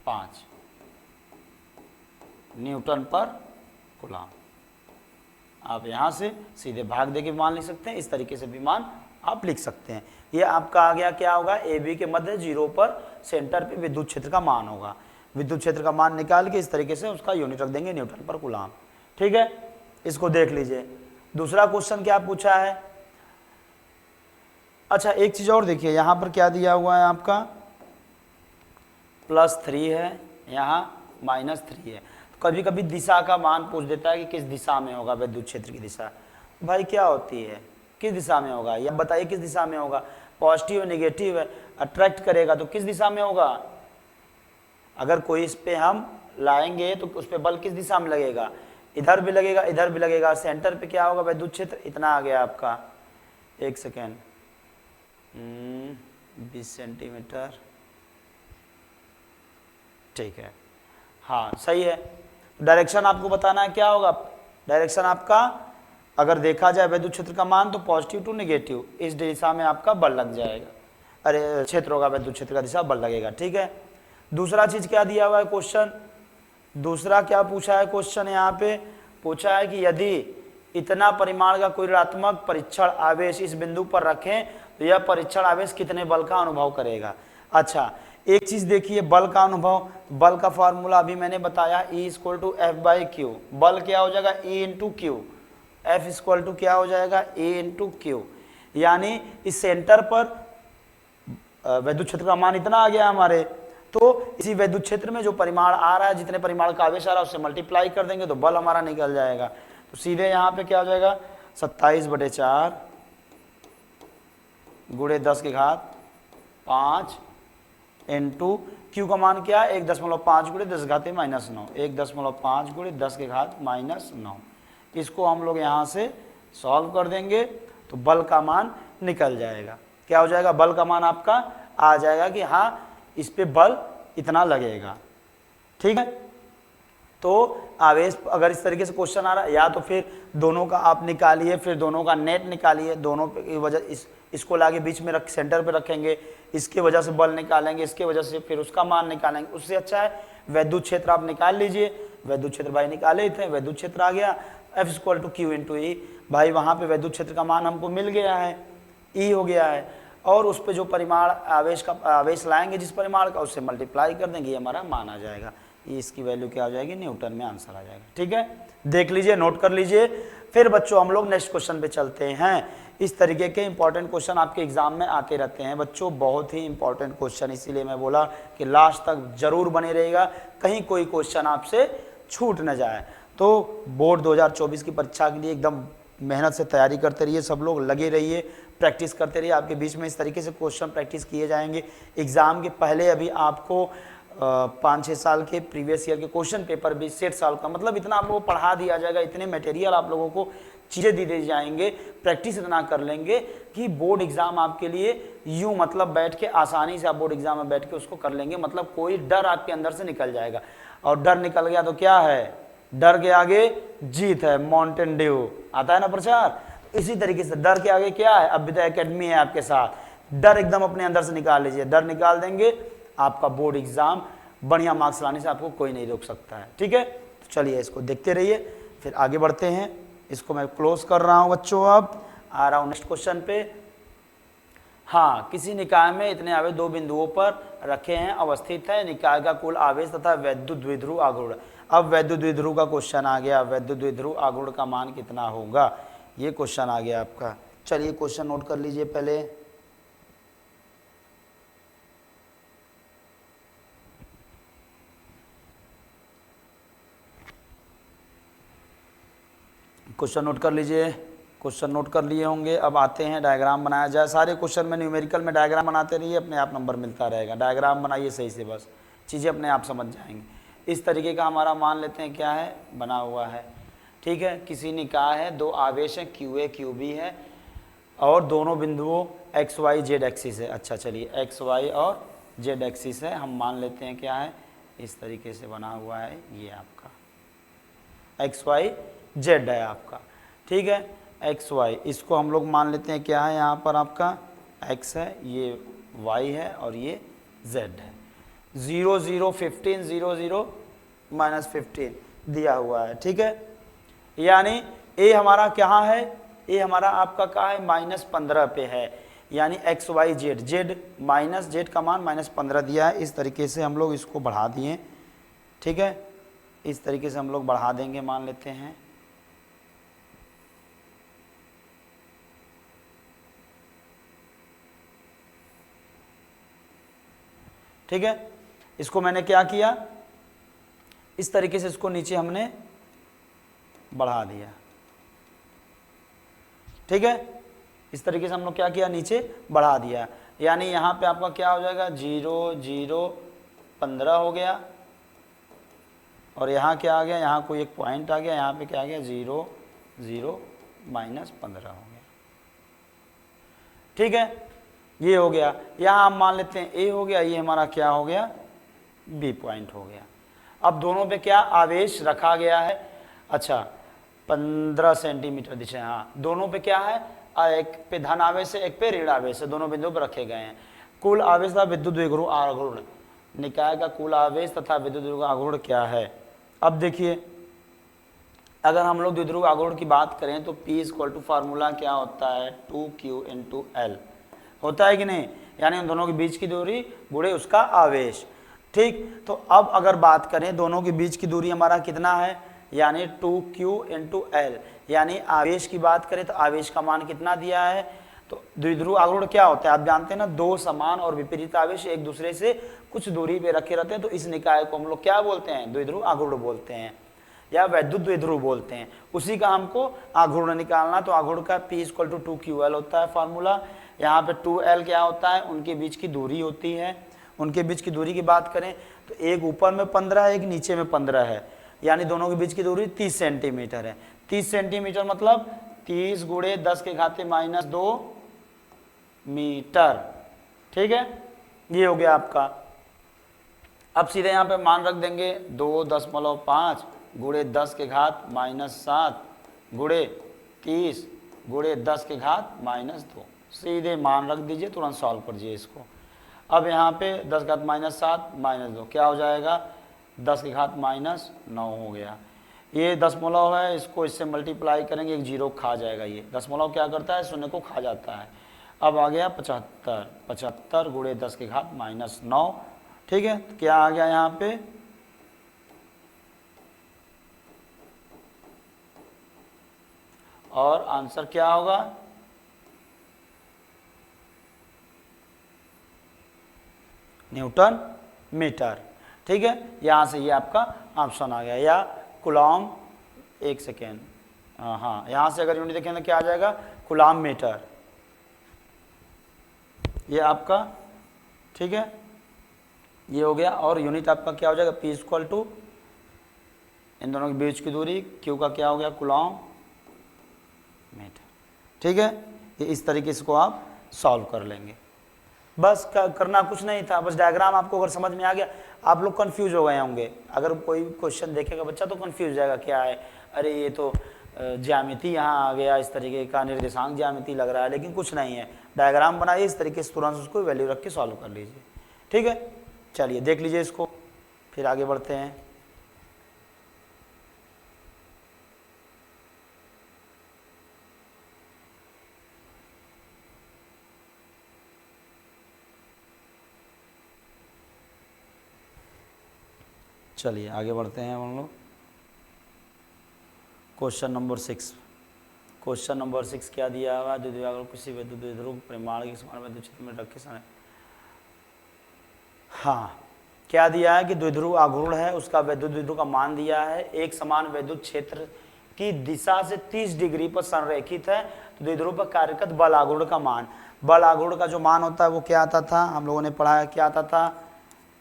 5 न्यूटन पर कूलाम। आप यहाँ से सीधे भाग दे के मान लिख सकते हैं, इस तरीके से भी मान आप लिख सकते हैं। ये आपका आ गया, क्या होगा, ए बी के मध्य 0 पर सेंटर पे विद्युत क्षेत्र का मान होगा। विद्युत क्षेत्र का मान निकाल के इस तरीके से उसका यूनिट रख देंगे न्यूटन पर कूलाम। ठीक है, इसको देख लीजिए। दूसरा क्वेश्चन क्या पूछा है, अच्छा एक चीज और देखिए, यहाँ पर क्या दिया हुआ है आपका, +3 है, यहाँ -3 है। तो कभी कभी दिशा का मान पूछ देता है कि किस दिशा में होगा विद्युत क्षेत्र की दिशा। भाई क्या होती है, किस दिशा में होगा, या बताइए किस दिशा में होगा, पॉजिटिव है नेगेटिव है, अट्रैक्ट करेगा तो किस दिशा में होगा। अगर कोई इस पे हम लाएंगे तो उस पे बल किस दिशा में लगेगा, इधर भी लगेगा इधर भी लगेगा। सेंटर पे क्या होगा विद्युत क्षेत्र, इतना आ गया आपका, एक सेकेंड, 20 सेंटीमीटर, ठीक है, हाँ सही है। डायरेक्शन आपको बताना है क्या होगा, डायरेक्शन आपका अगर देखा जाए विद्युत क्षेत्र का मान तो पॉजिटिव टू नेगेटिव, इस दिशा में आपका बल लग जाएगा, अरे क्षेत्र होगा विद्युत क्षेत्र का दिशा, बल लगेगा। ठीक है, दूसरा चीज क्या दिया हुआ है क्वेश्चन, दूसरा क्या पूछा है क्वेश्चन, यहाँ पे पूछा है कि यदि इतना परिमाण का कोई ऋणात्मक परीक्षण आवेश इस बिंदु पर रखें तो यह परीक्षण आवेश कितने बल का अनुभव करेगा। अच्छा एक चीज देखिए, बल का अनुभव, बल का फॉर्मूला अभी मैंने बताया, E = F/Q, बल क्या हो जाएगा, E × Q, F = क्या हो जाएगा, A × Q। यानी इस सेंटर पर विद्युत क्षेत्र का मान इतना आ गया हमारे, तो इसी विद्युत क्षेत्र में जो परिमाण आ रहा है, जितने परिमाण का आवेश आ रहा है उससे मल्टीप्लाई कर देंगे तो बल हमारा निकल जाएगा। तो सीधे यहाँ पे क्या हो जाएगा, 27/4 गुणे 10 के घात 5 इंटू Q का मान क्या है, 1.5 गुणे 10 के घात -9, 1.5 गुणे 10 के घात -9। इसको हम लोग यहाँ से सॉल्व कर देंगे तो बल का मान निकल जाएगा। क्या हो जाएगा, बल का मान आपका आ जाएगा कि हाँ इस पे बल इतना लगेगा। ठीक है, तो आवेश अगर इस तरीके से क्वेश्चन आ रहा है, या तो फिर दोनों का आप निकालिए, फिर दोनों का नेट निकालिए, दोनों की वजह इसको लाके बीच में रख, सेंटर पे रखेंगे, इसके वजह से बल निकालेंगे, इसके वजह से फिर उसका मान निकालेंगे। उससे अच्छा है विद्युत क्षेत्र आप निकाल लीजिए। विद्युत क्षेत्र भाई निकाले थे, विद्युत क्षेत्र आ गया, F = Q × E, भाई वहाँ पे विद्युत क्षेत्र का मान हमको मिल गया है, E हो गया है, और उस पर जो परिमाण आवेश लाएंगे जिस परिमाण का, उससे मल्टीप्लाई कर देंगे, ये हमारा मान आ जाएगा। ये इसकी वैल्यू क्या हो जाएगी, न्यूटन में आंसर आ जाएगा। ठीक है, देख लीजिए, नोट कर लीजिए। फिर बच्चों हम लोग नेक्स्ट क्वेश्चन पे चलते हैं। इस तरीके के इंपॉर्टेंट क्वेश्चन आपके एग्जाम में आते रहते हैं बच्चों, बहुत ही इंपॉर्टेंट क्वेश्चन, इसीलिए मैं बोला कि लास्ट तक जरूर बने रहेगा, कहीं कोई क्वेश्चन आपसे छूट न जाए। तो बोर्ड 2024 की परीक्षा के लिए एकदम मेहनत से तैयारी करते रहिए, सब लोग लगे रहिए, प्रैक्टिस करते रहिए। आपके बीच में इस तरीके से क्वेश्चन प्रैक्टिस किए जाएंगे। एग्ज़ाम के पहले अभी आपको 5-6 साल के प्रीवियस ईयर के क्वेश्चन पेपर भी 60 साल का, मतलब इतना आप लोगों को पढ़ा दिया जाएगा, इतने मटेरियल आप लोगों को चीज़ें दी जाएंगे, प्रैक्टिस इतना कर लेंगे कि बोर्ड एग्जाम आपके लिए यूं मतलब बैठ के आसानी से आप बोर्ड एग्जाम में बैठ के उसको कर लेंगे, मतलब कोई डर आपके अंदर से निकल जाएगा। और डर निकल गया तो क्या है, डर के आगे जीत है, माउंटेन ड्यू आता है ना प्रचार। इसी तरीके से डर के आगे क्या है, अभ्युदय एकेडमी है आपके साथ, डर एकदम अपने अंदर से निकाल लीजिए, डर निकाल देंगे, आपका बोर्ड एग्जाम बढ़िया मार्क्स लाने से आपको कोई नहीं रोक सकता है। ठीक है, तो चलिए इसको देखते रहिए, फिर आगे बढ़ते हैं। इसको मैं क्लोज कर रहा हूं बच्चों, अब आ रहा हूं नेक्स्ट क्वेश्चन पे। हाँ, किसी निकाय में इतने आवेश दो बिंदुओं पर रखे हैं अवस्थित है, निकाय का कुल आवेश तथा वैद्युत द्विध्रुव आघूर्ण। अब वैद्युत द्विध्रुव का क्वेश्चन आ गया, वैद्युत द्विध्रुव आघूर्ण का मान कितना होगा, ये क्वेश्चन आ गया आपका। चलिए क्वेश्चन नोट कर लीजिए पहले। क्वेश्चन नोट कर लीजिए, क्वेश्चन नोट कर लिए होंगे। अब आते हैं डायग्राम बनाया जाए। सारे क्वेश्चन में न्यूमेरिकल में डायग्राम बनाते रहिए, अपने आप नंबर मिलता रहेगा। डायग्राम बनाइए सही से, बस चीज़ें अपने आप समझ जाएंगे। इस तरीके का हमारा मान लेते हैं क्या है, बना हुआ है। ठीक है, किसी निकाय है, दो आवेश हैं क्यू ए क्यू बी है, और दोनों बिंदुओं एक्स वाई जेड एक्सिस है। अच्छा चलिए, एक्स वाई और जेड एक्सिस है, हम मान लेते हैं क्या है, इस तरीके से बना हुआ है, ये आपका एक्स वाई जेड है आपका। ठीक है, एक्स वाई, इसको हम लोग मान लेते हैं क्या है, यहाँ पर आपका एक्स है, ये वाई है और ये जेड है। 0 0 15 0 0 -15 दिया हुआ है। ठीक है, यानी ए हमारा क्या है, ए हमारा आपका क्या है, -15 पे है, यानी x y z, z minus z का मान -15 दिया है। इस तरीके से हम लोग इसको बढ़ा दिए। ठीक है, इस तरीके से हम लोग बढ़ा देंगे, मान लेते हैं। ठीक है, इसको मैंने क्या किया, इस तरीके से इसको नीचे हमने बढ़ा दिया। ठीक है, इस तरीके से हम लोग क्या किया, नीचे बढ़ा दिया, यानी यहाँ पे आपका क्या हो जाएगा, 0 0 15 हो गया, और यहाँ क्या आ गया, यहाँ कोई एक पॉइंट आ गया, यहाँ पे क्या आ गया, 0 0 -15 हो गया। ठीक है, ये हो गया। यहाँ हम मान लेते हैं ए हो गया, ये हमारा क्या हो गया, बी पॉइंट हो गया। अब दोनों पे क्या आवेश रखा गया है, अच्छा 15 सेंटीमीटर दिशा, हाँ दोनों पे क्या है, एक पे धन आवेश है, एक पे ऋण आवेश है, दोनों बिंदु पर रखे गए हैं। कुल आवेश तथा विद्युत द्विध्रुव आघूर्ण, निकाय का कुल आवेश तथा विद्युत द्विध्रुव आघूर्ण क्या है। अब देखिए, अगर हम लोग द्विध्रुव आघूर्ण की बात करें तो P = फार्मूला क्या होता है, 2Q × L होता है कि नहीं, यानी उन दोनों के बीच की दूरी गुणे उसका आवेश। ठीक, तो अब अगर बात करें दोनों के बीच की दूरी हमारा कितना है, यानी 2Q × L, यानी आवेश की बात करें तो आवेश का मान कितना दिया है। तो द्विध्रुव आघूर्ण क्या होता है, आप जानते हैं ना, दो समान और विपरीत आवेश एक दूसरे से कुछ दूरी पे रखे रहते हैं, तो इस निकाय को हम लोग क्या बोलते हैं, द्विध्रुव आघूर्ण बोलते हैं, या वैद्युत द्विध्रुव बोलते हैं। उसी का हमको आघूर्ण निकालना, तो आघूर्ण का P = 2QL होता है फार्मूला। यहाँ पे 2L क्या होता है, उनके बीच की दूरी होती है। उनके बीच की दूरी की बात करें तो एक ऊपर में 15 है, एक नीचे में 15 है, यानी दोनों के बीच की दूरी 30 सेंटीमीटर है। 30 सेंटीमीटर मतलब 30 × 10⁻² मीटर। ठीक है, ये हो गया आपका। अब सीधे यहाँ पे मान रख देंगे 2.5 × 10⁻⁻7 × 30 × 10⁻², सीधे मान रख दीजिए, तुरंत सॉल्व कर दीजिए इसको। अब यहाँ पे 10⁻7 -2 क्या हो जाएगा, 10⁻9 हो गया। ये दशमलव है, इसको इससे मल्टीप्लाई करेंगे, एक जीरो खा जाएगा। ये दशमलव क्या करता है, शून्य को खा जाता है। अब आ गया 75 × 10⁻9। ठीक है, तो क्या आ गया यहाँ पे, और आंसर क्या होगा, न्यूटन मीटर। ठीक है, यहाँ से ये आपका ऑप्शन आ गया, या कूलॉम, एक सेकेंड, हाँ यहाँ से अगर यूनिट देखें तो क्या आ जाएगा, कूलॉम मीटर, ये आपका। ठीक है, ये हो गया, और यूनिट आपका क्या हो जाएगा, P = इन दोनों के बीच की दूरी, Q का क्या हो गया, कूलॉम, मीटर। ठीक है, ये इस तरीके से को आप सॉल्व कर लेंगे। बस करना कुछ नहीं था, बस डायग्राम आपको अगर समझ में आ गया, आप लोग कंफ्यूज हो गए होंगे। अगर कोई क्वेश्चन देखेगा बच्चा तो कंफ्यूज हो जाएगा, क्या है, अरे ये तो ज्यामिति यहाँ आ गया, इस तरीके का निर्देशांक ज्यामिति लग रहा है, लेकिन कुछ नहीं है। डायग्राम बनाइए इस तरीके से, तुरंत उसको वैल्यू रख के सॉल्व कर लीजिए। ठीक है, चलिए देख लीजिए इसको, फिर आगे बढ़ते हैं। चलिए आगे बढ़ते हैं हम लोग। Question number 6। क्वेश्चन नंबर 6 क्या दिया हुआ, द्विध्रुव किसी विद्युत द्विध्रुव परिमाण के समान विद्युत क्षेत्र में रखे समय। हाँ, क्या दिया है कि द्विध्रुव आघूर्ण है, उसका विद्युत द्विध्रुव का मान दिया है, एक समान विद्युत क्षेत्र की दिशा से 30 डिग्री पर संरेखित है। तो द्विध्रुव पर कार्यरत बल आघूर्ण का मान, बल आघूर्ण का जो मान होता है वो क्या आता था, हम लोगों ने पढ़ा है, क्या आता था,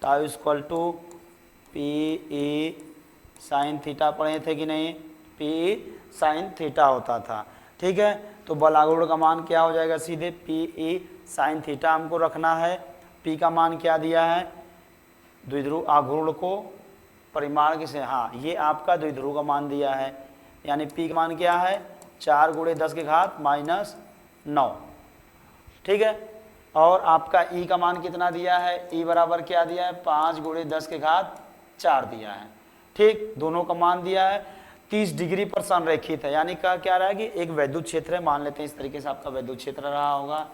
tau equal to p E sine theta, पढ़े थे कि नहीं, पी साइन थीटा होता था। ठीक है, तो बल आघूर्ण का मान क्या हो जाएगा, सीधे पी ई साइन थीटा हमको रखना है। पी का मान क्या दिया है, द्विध्रुव आघूर्ण को परिमाण के से, हाँ ये आपका द्विध्रुव का मान दिया है, यानी पी का मान क्या है, 4 × 10⁻⁹। ठीक है, और आपका ई का मान कितना दिया है, ई बराबर क्या दिया है, 5 × 10⁴ दिया है। ठीक, दोनों का मान दिया है, 30 डिग्री पर संरेखित है, यानी क्या रहा है कि एक वैद्युत क्षेत्र है, मान लेते हैं इस तरीके से आपका वैद्युत क्षेत्र रहा होगा।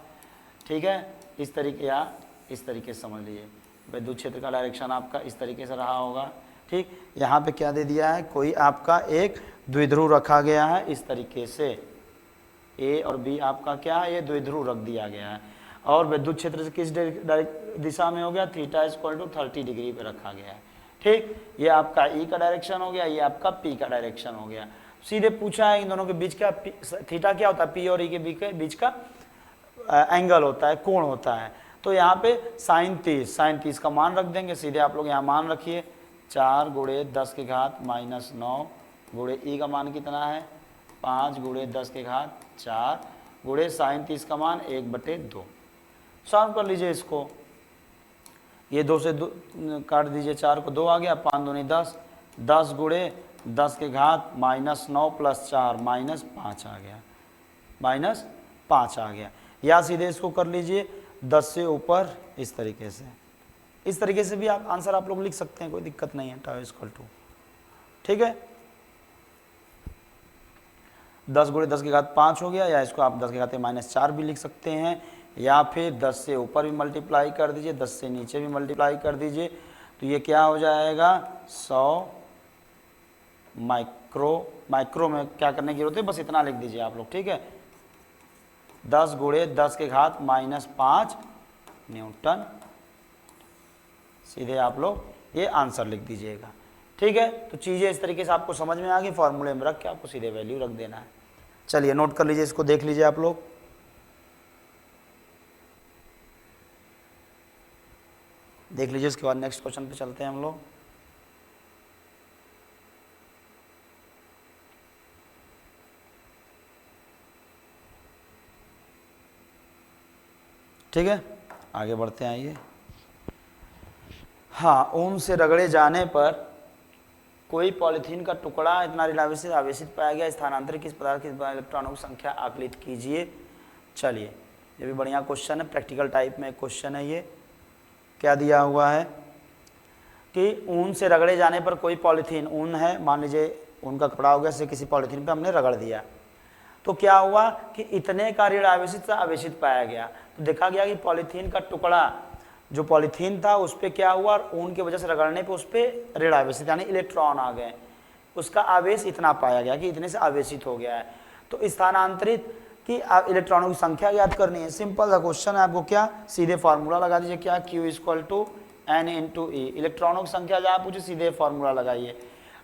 ठीक है, इस तरीके या इस तरीके से समझ लीजिए, वैद्युत क्षेत्र का डायरेक्शन आपका इस तरीके से रहा होगा। ठीक, यहाँ पे क्या दे दिया है, कोई आपका एक द्विध्रुव रखा गया है इस तरीके से, ए और बी आपका क्या है, ये द्विध्रुव रख दिया गया है, और विद्युत क्षेत्र से किस दिशा में हो गया, थीटा इक्वल टू 30 डिग्री पे रखा गया है। ठीक, ये आपका ई का डायरेक्शन हो गया, ये आपका पी का डायरेक्शन हो गया। सीधे पूछा है इन दोनों के बीच का, थीटा क्या होता है, पी और ई के बीच का एंगल होता है, कोण होता है। तो यहाँ पे साइन 30 का मान रख देंगे, सीधे आप लोग यहाँ मान रखिए, 4 × 10⁻⁹ गुणे ई का मान कितना है, 5 × 10⁴ गुणे साइन 30 का मान 1/2। सॉल्व कर लीजिए इसको, ये 2 से 2 काट दीजिए, 4 को 2 आ गया, 5 दूनी 10, 10 × 10⁻⁹ प्लस 4 -5 आ गया, -5 आ गया। या सीधे इसको कर लीजिए 10 से ऊपर इस तरीके से भी आप आंसर आप लोग लिख सकते हैं, कोई दिक्कत नहीं है, टाउ इक्वल टू। ठीक है, 10 × 10⁵ हो गया, या इसको आप 10⁻⁻4 भी लिख सकते हैं, या फिर 10 से ऊपर भी मल्टीप्लाई कर दीजिए, 10 से नीचे भी मल्टीप्लाई कर दीजिए, तो ये क्या हो जाएगा, 100 माइक्रो में क्या करने की जरूरत है, बस इतना लिख दीजिए आप लोग। ठीक है, 10 × 10⁻⁻5 न्यूटन, सीधे आप लोग ये आंसर लिख दीजिएगा। ठीक है, तो चीज़ें इस तरीके से आपको समझ में आ गई, फॉर्मूले में रख के आपको सीधे वैल्यू रख देना है। चलिए नोट कर लीजिए इसको, देख लीजिए आप लोग। देख लीजिए, इसके बाद नेक्स्ट क्वेश्चन पे चलते हैं हम लोग। ठीक है, आगे बढ़ते हैं, आइए। हाँ, ऊन से रगड़े जाने पर कोई पॉलीथीन का टुकड़ा इतना ऋणावेशित आवेशित पाया गया, स्थानांतरित किस पदार्थ के इलेक्ट्रॉनों की संख्या आकलित कीजिए। चलिए, ये भी बढ़िया क्वेश्चन है, प्रैक्टिकल टाइप में क्वेश्चन है। ये क्या दिया हुआ है कि ऊन से रगड़े जाने पर कोई पॉलीथीन, ऊन है, मान लीजिए ऊन का कपड़ा हो गया, से किसी पॉलीथीन पे हमने रगड़ दिया, तो क्या हुआ कि इतने का ऋण आवेशित से आवेशित पाया गया। तो देखा गया कि पॉलीथीन का टुकड़ा, जो पॉलीथीन था उस पर क्या हुआ, ऊन की वजह से रगड़ने पे उस पर ऋण आवेशित यानी इलेक्ट्रॉन आ गए, उसका आवेश इतना पाया गया कि इतने से आवेशित हो गया है। तो स्थानांतरित कि इलेक्ट्रॉनों की संख्या ज्ञात करनी है, सिंपल सा क्वेश्चन है। आपको क्या, सीधे फार्मूला लगा दीजिए, क्या, Q = N × E, इलेक्ट्रॉनों की संख्या जहाँ पूछे सीधे फार्मूला लगाइए।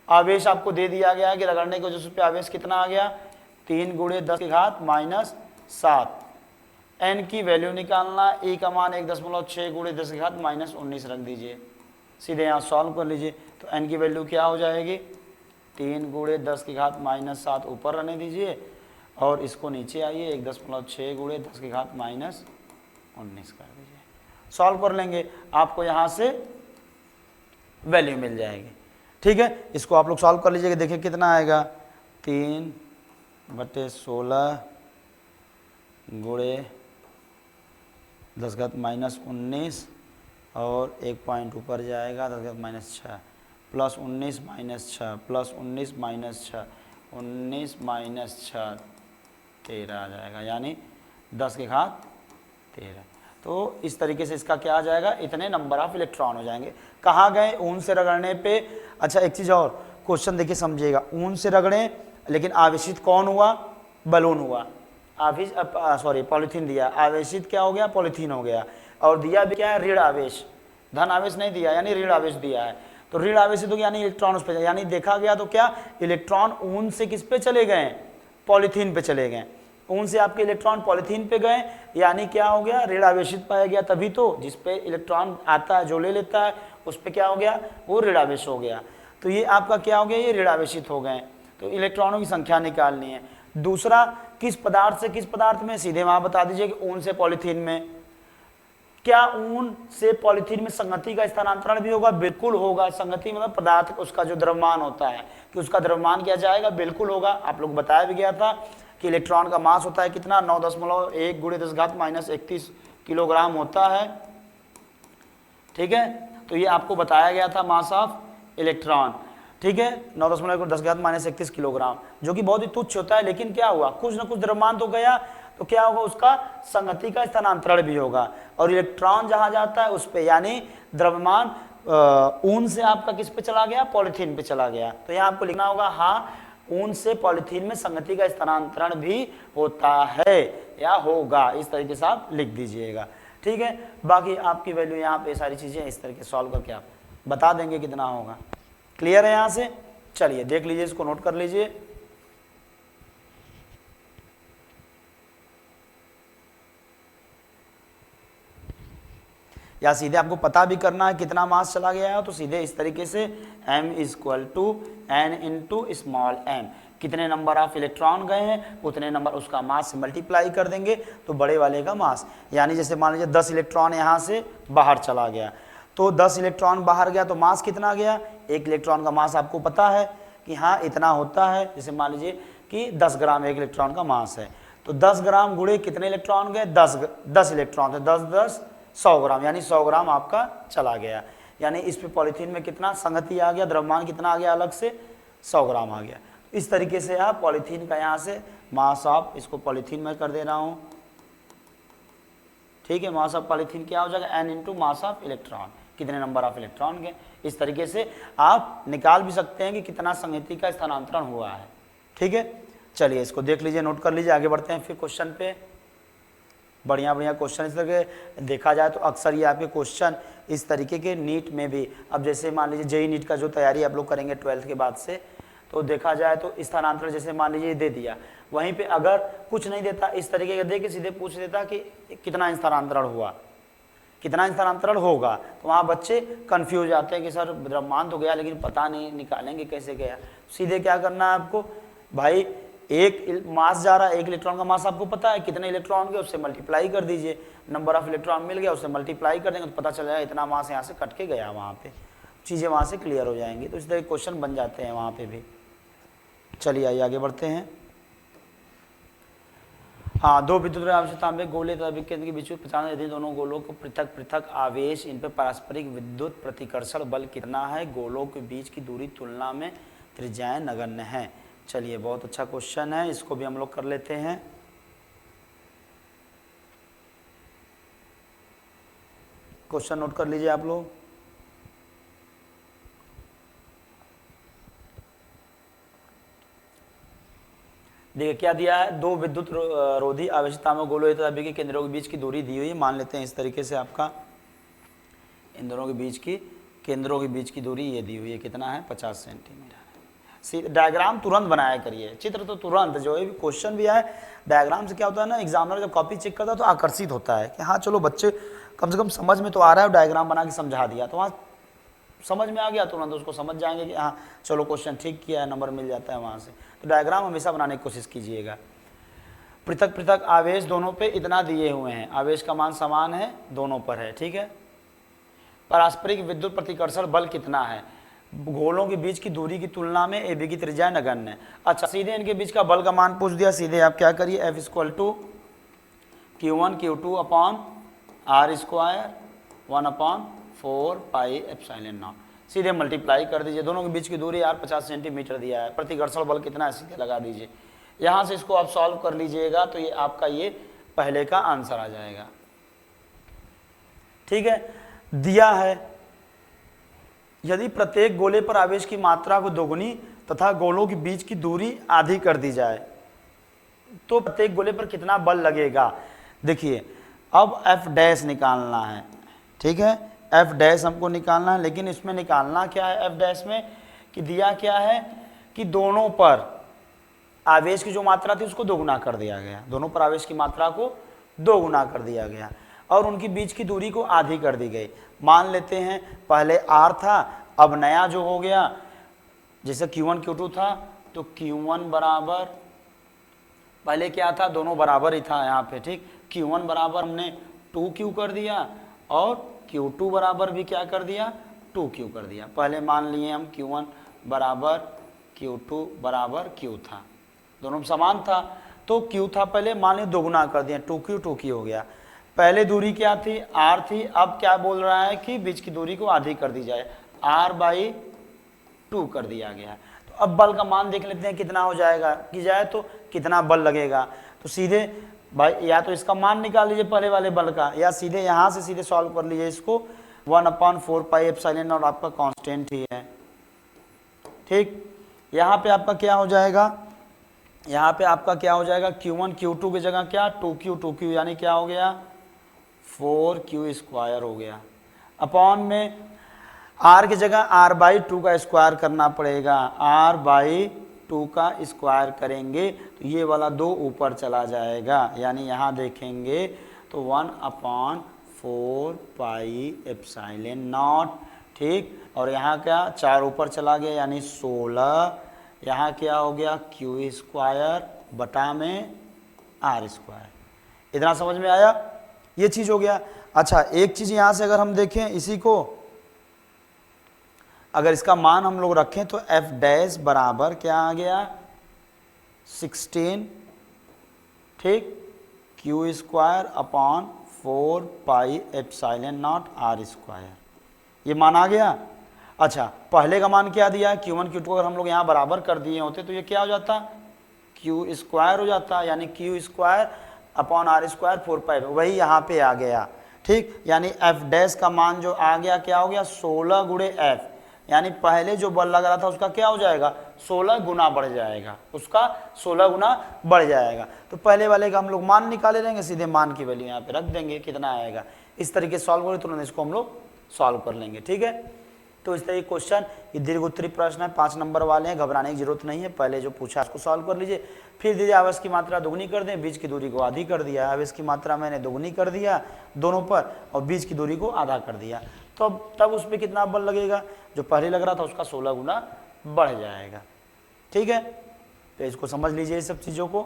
आवेश आपको दे दिया गया है कि रगड़ने की वजह से उस पर आवेश कितना आ गया, 3 × 10⁻⁷। n की वैल्यू निकालना, e का मान 1.6 × 10⁻⁻19 रख दीजिए, सीधे यहाँ सॉल्व कर लीजिए। तो n की वैल्यू क्या हो जाएगी, 3 × 10⁻⁷, ऊपर रहने दीजिए, और इसको नीचे आइए 1.6 गुणे 10 की घात -19 कर दीजिए, सॉल्व कर लेंगे, आपको यहाँ से वैल्यू मिल जाएगी। ठीक है, इसको आप लोग सॉल्व कर लीजिएगा, देखिए कितना आएगा, 3/16 गुणे 10 घात -19 और 1 पॉइंट ऊपर जाएगा 10 घात -6 प्लस 19 -6 प्लस 19 -6 19 -6 13 आ जाएगा, यानी 10 की घात 13। तो इस तरीके से इसका क्या आ जाएगा, इतने नंबर ऑफ इलेक्ट्रॉन हो जाएंगे। कहाँ गए, ऊन से रगड़ने पे। अच्छा एक चीज़ और, क्वेश्चन देखिए समझिएगा, ऊन से रगड़े लेकिन आवेशित कौन हुआ, बलून हुआ, पॉलीथीन दिया, आवेशित क्या हो गया, पॉलीथीन हो गया, और दिया भी क्या है, ऋण आवेश, धन आवेश नहीं दिया, यानी ऋण आवेश दिया है। तो ऋण आवेशित हो गया यानी इलेक्ट्रॉन उस पर, यानी देखा गया तो क्या इलेक्ट्रॉन ऊन से किस पे चले गए, पॉलीथीन पे चले गए, ऊन से आपके इलेक्ट्रॉन पॉलीथीन पे गए, यानी क्या हो गया, ऋण आवेशित पाया गया। तभी तो जिस पे इलेक्ट्रॉन आता है, जो ले लेता है, उस पे क्या हो गया, वो ऋण आवेश हो गया। तो ये आपका क्या हो गया, ये ऋण आवेशित हो गए। तो इलेक्ट्रॉनों की संख्या निकालनी है। दूसरा, किस पदार्थ से किस पदार्थ में, सीधे वहां बता दीजिए कि ऊन से पॉलीथीन में। क्या ऊन से पॉलीथीन में संगति का स्थानांतरण भी होगा, बिल्कुल होगा। संगति मतलब पदार्थ उसका जो द्रव्यमान होता है, कि उसका द्रव्यमान क्या जाएगा, बिल्कुल होगा। आप लोग बताया भी गया था कि इलेक्ट्रॉन का मास होता है कितना, 9.1 गुणे 10 घात -31 किलोग्राम होता है। ठीक है, तो ये आपको बताया गया था मास ऑफ इलेक्ट्रॉन। ठीक है, 9.1 10 घात -31 किलोग्राम, जो कि बहुत ही तुच्छ होता है। लेकिन क्या हुआ, कुछ ना कुछ द्रव्यमान तो गया, तो क्या होगा, उसका संगति का स्थानांतरण भी होगा। और इलेक्ट्रॉन जहां जाता है उस पे, यानी द्रव्यमान ऊन से आपका किस पे चला गया, पॉलीथीन पे चला गया। तो यहाँ आपको लिखना होगा, हाँ ऊन से पॉलीथीन में संगति का स्थानांतरण भी होता है या होगा, इस तरीके से आप लिख दीजिएगा। ठीक है, बाकी आपकी वैल्यू यहाँ पे सारी चीजें इस तरीके सॉल्व करके आप बता देंगे कितना होगा। क्लियर है यहाँ से? चलिए देख लीजिए, इसको नोट कर लीजिए। या सीधे आपको पता भी करना है कितना मास चला गया है, तो सीधे इस तरीके से m = n × स्मॉल m, कितने नंबर ऑफ इलेक्ट्रॉन गए हैं उतने नंबर उसका मास से मल्टीप्लाई कर देंगे तो बड़े वाले का मास। यानी जैसे मान लीजिए 10 इलेक्ट्रॉन यहाँ से बाहर चला गया, तो 10 इलेक्ट्रॉन बाहर गया तो मास कितना गया, एक इलेक्ट्रॉन का मास आपको पता है कि हाँ इतना होता है। जैसे मान लीजिए कि 10 ग्राम एक इलेक्ट्रॉन का मास है, तो 10 ग्राम गुणे कितने इलेक्ट्रॉन गए, 10 इलेक्ट्रॉन, तो 10 10 100 ग्राम, यानी 100 ग्राम आपका चला गया। यानी इस पे पॉलीथीन में कितना संगति आ गया, द्रव्यमान कितना आ गया, अलग से 100 ग्राम आ गया। इस तरीके से आप पॉलीथीन का यहाँ से मास ऑफ, इसको पॉलीथीन में कर दे रहा हूँ। ठीक है, मास ऑफ पॉलीथीन क्या हो जाएगा, n × मास ऑफ इलेक्ट्रॉन, कितने नंबर ऑफ इलेक्ट्रॉन गए। इस तरीके से आप निकाल भी सकते हैं कि कितना संगति का स्थानांतरण हुआ है। ठीक है, चलिए इसको देख लीजिए, नोट कर लीजिए, आगे बढ़ते हैं फिर क्वेश्चन पे। बढ़िया बढ़िया क्वेश्चन इस तरह के देखा जाए तो अक्सर ये आपके क्वेश्चन इस तरीके के नीट में भी, अब जैसे मान लीजिए जेईई नीट का जो तैयारी आप लोग करेंगे 12th के बाद से, तो देखा जाए तो स्थानांतरण जैसे मान लीजिए दे दिया, वहीं पे अगर कुछ नहीं देता, इस तरीके का दे के सीधे पूछ देता कि कितना स्थानांतरण हुआ, कितना स्थानांतरण होगा, तो वहाँ बच्चे कंफ्यूज आते हैं कि सर द्रव्यमान तो गया लेकिन पता नहीं निकालेंगे कैसे गया। सीधे क्या करना है आपको, भाई एक मास जा रहा है, एक इलेक्ट्रॉन का मास आपको पता है कितने इलेक्ट्रॉन के, उससे मल्टीप्लाई कर दीजिए, नंबर ऑफ इलेक्ट्रॉन मिल गया उससे मल्टीप्लाई कर देंगे तो पता चल जाएगा इतना मास यहाँ से कट के गया, वहाँ पे चीज़ें वहाँ से क्लियर हो जाएंगी। तो इस तरह क्वेश्चन बन जाते हैं वहाँ पे भी। चलिए आइए आगे बढ़ते हैं। हाँ, दो विद्युत आवेश तांबे गोले तथा केंद्र के बीच में 50 यदि दोनों गोलों को पृथक पृथक आवेश, इन पर पारस्परिक विद्युत प्रतिकर्षण बल कितना है, गोलों के बीच की दूरी तुलना में त्रिज्याएं नगण्य हैं। चलिए बहुत अच्छा क्वेश्चन है, इसको भी हम लोग कर लेते हैं। क्वेश्चन नोट कर लीजिए आप लोग। देखिए क्या दिया है, दो विद्युत रोधी आवेशिताओं गोलों तथा के केंद्रों के बीच की दूरी दी हुई है। मान लेते हैं इस तरीके से आपका इन दोनों के बीच की केंद्रों के बीच की दूरी ये दी हुई है, कितना है 50 सेंटीमीटर। डायग्राम तुरंत बनाया करिए, चित्र तो तुरंत, जो भी क्वेश्चन भी आए डायग्राम से क्या होता है ना, एग्जामिनर जब कॉपी चेक करता है तो आकर्षित होता है कि हाँ चलो बच्चे कम से कम समझ में तो आ रहा है, डायग्राम बना के समझा दिया तो वहाँ समझ में आ गया, तुरंत उसको समझ जाएंगे कि हाँ चलो क्वेश्चन ठीक किया है, नंबर मिल जाता है वहाँ से। तो डायग्राम हमेशा बनाने की कोशिश कीजिएगा। पृथक पृथक आवेश दोनों पे इतना दिए हुए हैं, आवेश का मान समान है दोनों पर है, ठीक है। पारस्परिक विद्युत प्रतिकर्षण बल कितना है, गोलों के बीच की दूरी की तुलना में AB की त्रिज्या नगण्य है। अच्छा, सीधे इनके बीच का बल का मान पूछ दिया, सीधे आप क्या करिए, F = Q1 Q2 upon R square 1/4 pi epsilon not, सीधे मल्टीप्लाई कर दीजिए। दोनों के बीच की दूरी यार 50 सेंटीमीटर दिया है, प्रतिकर्षण बल कितना है सीधे लगा दीजिए। यहाँ से इसको आप सॉल्व कर लीजिएगा तो ये आपका ये पहले का आंसर आ जाएगा, ठीक है। दिया है यदि प्रत्येक गोले पर आवेश की मात्रा को दोगुनी तथा गोलों के बीच की दूरी आधी कर दी जाए तो प्रत्येक गोले पर कितना बल लगेगा। देखिए अब F' निकालना है, ठीक है, F' हमको निकालना है, लेकिन इसमें निकालना क्या है F' में कि दिया क्या है कि दोनों पर आवेश की जो मात्रा थी उसको दोगुना कर दिया गया, दोनों पर आवेश की मात्रा को दोगुना कर दिया गया और उनकी बीच की दूरी को आधी कर दी गई। मान लेते हैं पहले R था, अब नया जो हो गया जैसे Q1 Q2 था तो Q1 बराबर, पहले क्या था दोनों बराबर ही था यहाँ पे, ठीक, Q1 बराबर हमने 2Q कर दिया और Q2 बराबर भी क्या कर दिया 2Q कर दिया। पहले मान लिए हम Q1 बराबर Q2 बराबर Q था, दोनों समान था तो Q था पहले, मान लिया दोगुना कर दिया 2Q हो गया। पहले दूरी क्या थी R थी, अब क्या बोल रहा है कि बीच की दूरी को आधी कर दी जाए, R/2 कर दिया गया। तो अब बल का मान देख लेते हैं कितना हो जाएगा, की जाए तो कितना बल लगेगा। तो सीधे भाई या तो इसका मान निकाल लीजिए पहले वाले बल का, या सीधे यहाँ से सीधे सॉल्व कर लीजिए इसको, 1/4 पाई एप्सिलॉन नॉट आपका कांस्टेंट ही है, ठीक। यहाँ पे आपका क्या हो जाएगा, यहाँ पे आपका क्या हो जाएगा, Q1 Q2 की जगह क्या 2Q यानी क्या हो गया 4Q² हो गया, अपॉन में R की जगह R/2 का स्क्वायर करना पड़ेगा, R/2 का स्क्वायर करेंगे तो ये वाला 2 ऊपर चला जाएगा, यानी यहाँ देखेंगे तो 1/4 पाई एप्सिलॉन नॉट, ठीक, और यहाँ क्या 4 ऊपर चला गया यानी 16, यहाँ क्या हो गया Q² बटा में R²। इतना समझ में आया, ये चीज हो गया। अच्छा एक चीज यहाँ से अगर हम देखें इसी को, अगर इसका मान हम लोग रखें तो F' बराबर क्या आ गया 16, ठीक, Q² upon 4 pi epsilon not R², ये मान आ गया। अच्छा पहले का मान क्या दिया है Q1 Q2, अगर हम लोग यहाँ बराबर कर दिए होते तो ये क्या हो जाता Q² हो जाता, यानी Q² अपॉन R² 4 पाई, वही यहाँ पे आ गया, ठीक, यानी F' का मान जो आ गया क्या हो गया 16 गुणे F, यानी पहले जो बल लग रहा था उसका क्या हो जाएगा 16 गुना बढ़ जाएगा, उसका 16 गुना बढ़ जाएगा। तो पहले वाले का हम लोग मान निकाले रहेंगे, सीधे मान की वैल्यू यहाँ पे रख देंगे कितना आएगा, इस तरीके से सॉल्व करें तुरंत इसको हम लोग सॉल्व कर लेंगे, ठीक है। तो इस तरह के क्वेश्चन ये दीर्घ उत्तरी प्रश्न है, 5 नंबर वाले हैं, घबराने की जरूरत नहीं है, पहले जो पूछा उसको सॉल्व कर लीजिए, फिर दीजिए आवेश की मात्रा दोगुनी कर दें, बीच की दूरी को आधी कर दिया, आवेश की मात्रा मैंने दोगुनी कर दिया दोनों पर और बीच की दूरी को आधा कर दिया, तो तब उस पर कितना बल लगेगा, जो पहले लग रहा था उसका 16 गुना बढ़ जाएगा, ठीक है। तो इसको समझ लीजिए इस सब चीज़ों को,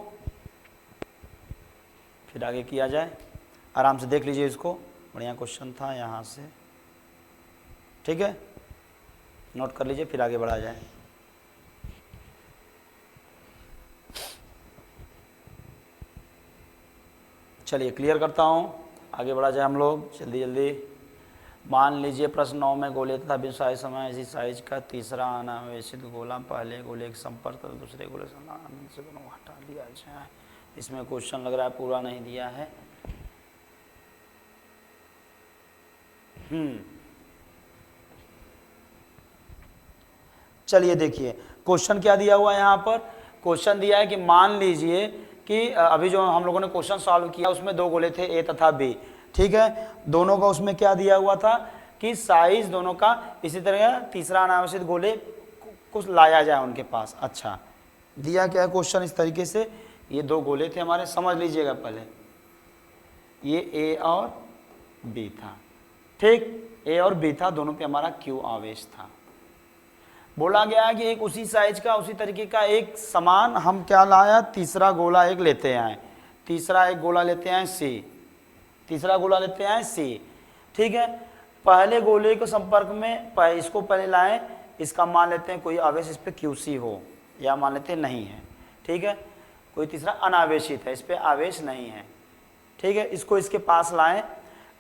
फिर आगे किया जाए, आराम से देख लीजिए इसको, बढ़िया क्वेश्चन था यहाँ से, ठीक है, नोट कर लीजिए फिर आगे बढ़ा जाए। चलिए क्लियर करता हूँ, आगे बढ़ा जाए हम लोग जल्दी जल्दी। मान लीजिए प्रश्न 9 में गोले तथा बिंदुसाई समय इसी साइज का तीसरा अनावेशित गोला पहले गोले के संपर्क तथा दूसरे गोले से दोनों हटा लिया जाए। इसमें क्वेश्चन लग रहा है पूरा नहीं दिया है, चलिए देखिए क्वेश्चन क्या दिया हुआ है यहाँ पर, क्वेश्चन दिया है कि मान लीजिए कि अभी जो हम लोगों ने क्वेश्चन सॉल्व किया उसमें 2 गोले थे A तथा B, ठीक है, दोनों का उसमें क्या दिया हुआ था कि साइज दोनों का इसी तरह तीसरा अनावश्यक गोले कुछ लाया जाए उनके पास। अच्छा दिया क्या है क्वेश्चन इस तरीके से, ये 2 गोले थे हमारे, समझ लीजिएगा पहले ये A और B था, ठीक, A और B था, दोनों पे हमारा Q आवेश था। बोला गया है कि एक उसी साइज का उसी तरीके का एक समान हम क्या लाया तीसरा गोला एक लेते आए, तीसरा एक गोला लेते हैं सी, तीसरा गोला लेते हैं सी, ठीक है। पहले गोले के संपर्क में इसको पहले लाएं, इसका मान लेते हैं कोई आवेश इस पे QC हो, या मान लेते हैं नहीं है, ठीक है। कोई तीसरा अनावेशित है, इस पे आवेश नहीं है, ठीक है। इसको इसके पास लाएं,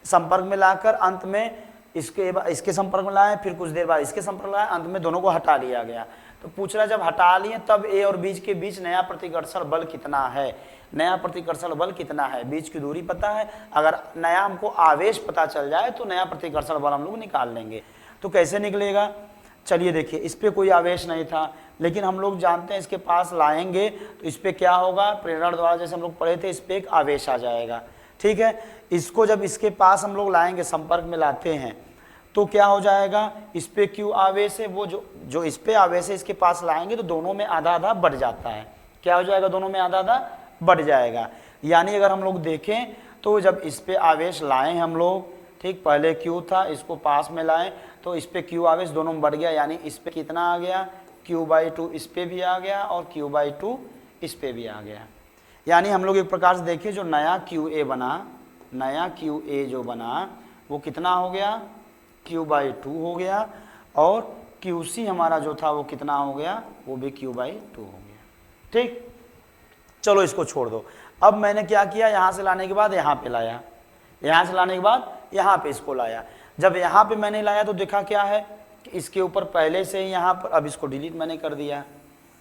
संपर्क में लाकर अंत में इसके संपर्क में लाएं, फिर कुछ देर बाद इसके संपर्क में लाएं, अंत में दोनों को हटा लिया गया। तो पूछ रहा है जब हटा लिए तब ए और बीच के बीच नया प्रतिकर्षण बल कितना है, नया प्रतिकर्षण बल कितना है, बीच की दूरी पता है, अगर नया हमको आवेश पता चल जाए तो नया प्रतिकर्षण बल हम लोग निकाल लेंगे। तो कैसे निकलेगा, चलिए देखिए, इस पे कोई आवेश नहीं था, लेकिन हम लोग जानते हैं इसके पास लाएंगे तो इस पे क्या होगा, प्रेरण द्वारा जैसे हम लोग पढ़े थे, इस पे एक आवेश आ जाएगा, ठीक है। इसको जब इसके पास हम लोग लाएंगे, संपर्क में लाते हैं, तो क्या हो जाएगा, इस पे क्यू आवेश है, वो जो इस पे आवेश है इसके पास लाएंगे तो दोनों में आधा आधा बढ़ जाता है। क्या हो जाएगा, दोनों में आधा आधा बढ़ जाएगा। यानी अगर हम लोग देखें तो जब इस पे आवेश लाएं हम लोग, ठीक, पहले क्यू था, इसको पास में लाएं तो इस पे क्यू आवेश दोनों में बढ़ गया, यानी इस पे कितना आ गया, Q/2 इस पे भी आ गया और Q/2 इस पे भी आ गया। यानी हम लोग एक प्रकार से देखिए, जो नया QA बना, नया QA जो बना वो कितना हो गया, Q/2 हो गया, और QC हमारा जो था वो कितना हो गया, वो भी Q/2 हो गया, ठीक। चलो इसको छोड़ दो। अब मैंने क्या किया, यहाँ से लाने के बाद यहाँ पे लाया, यहाँ से लाने के बाद यहाँ पे इसको लाया। जब यहाँ पे मैंने लाया तो देखा क्या है कि इसके ऊपर पहले से ही यहाँ पर, अब इसको डिलीट मैंने कर दिया,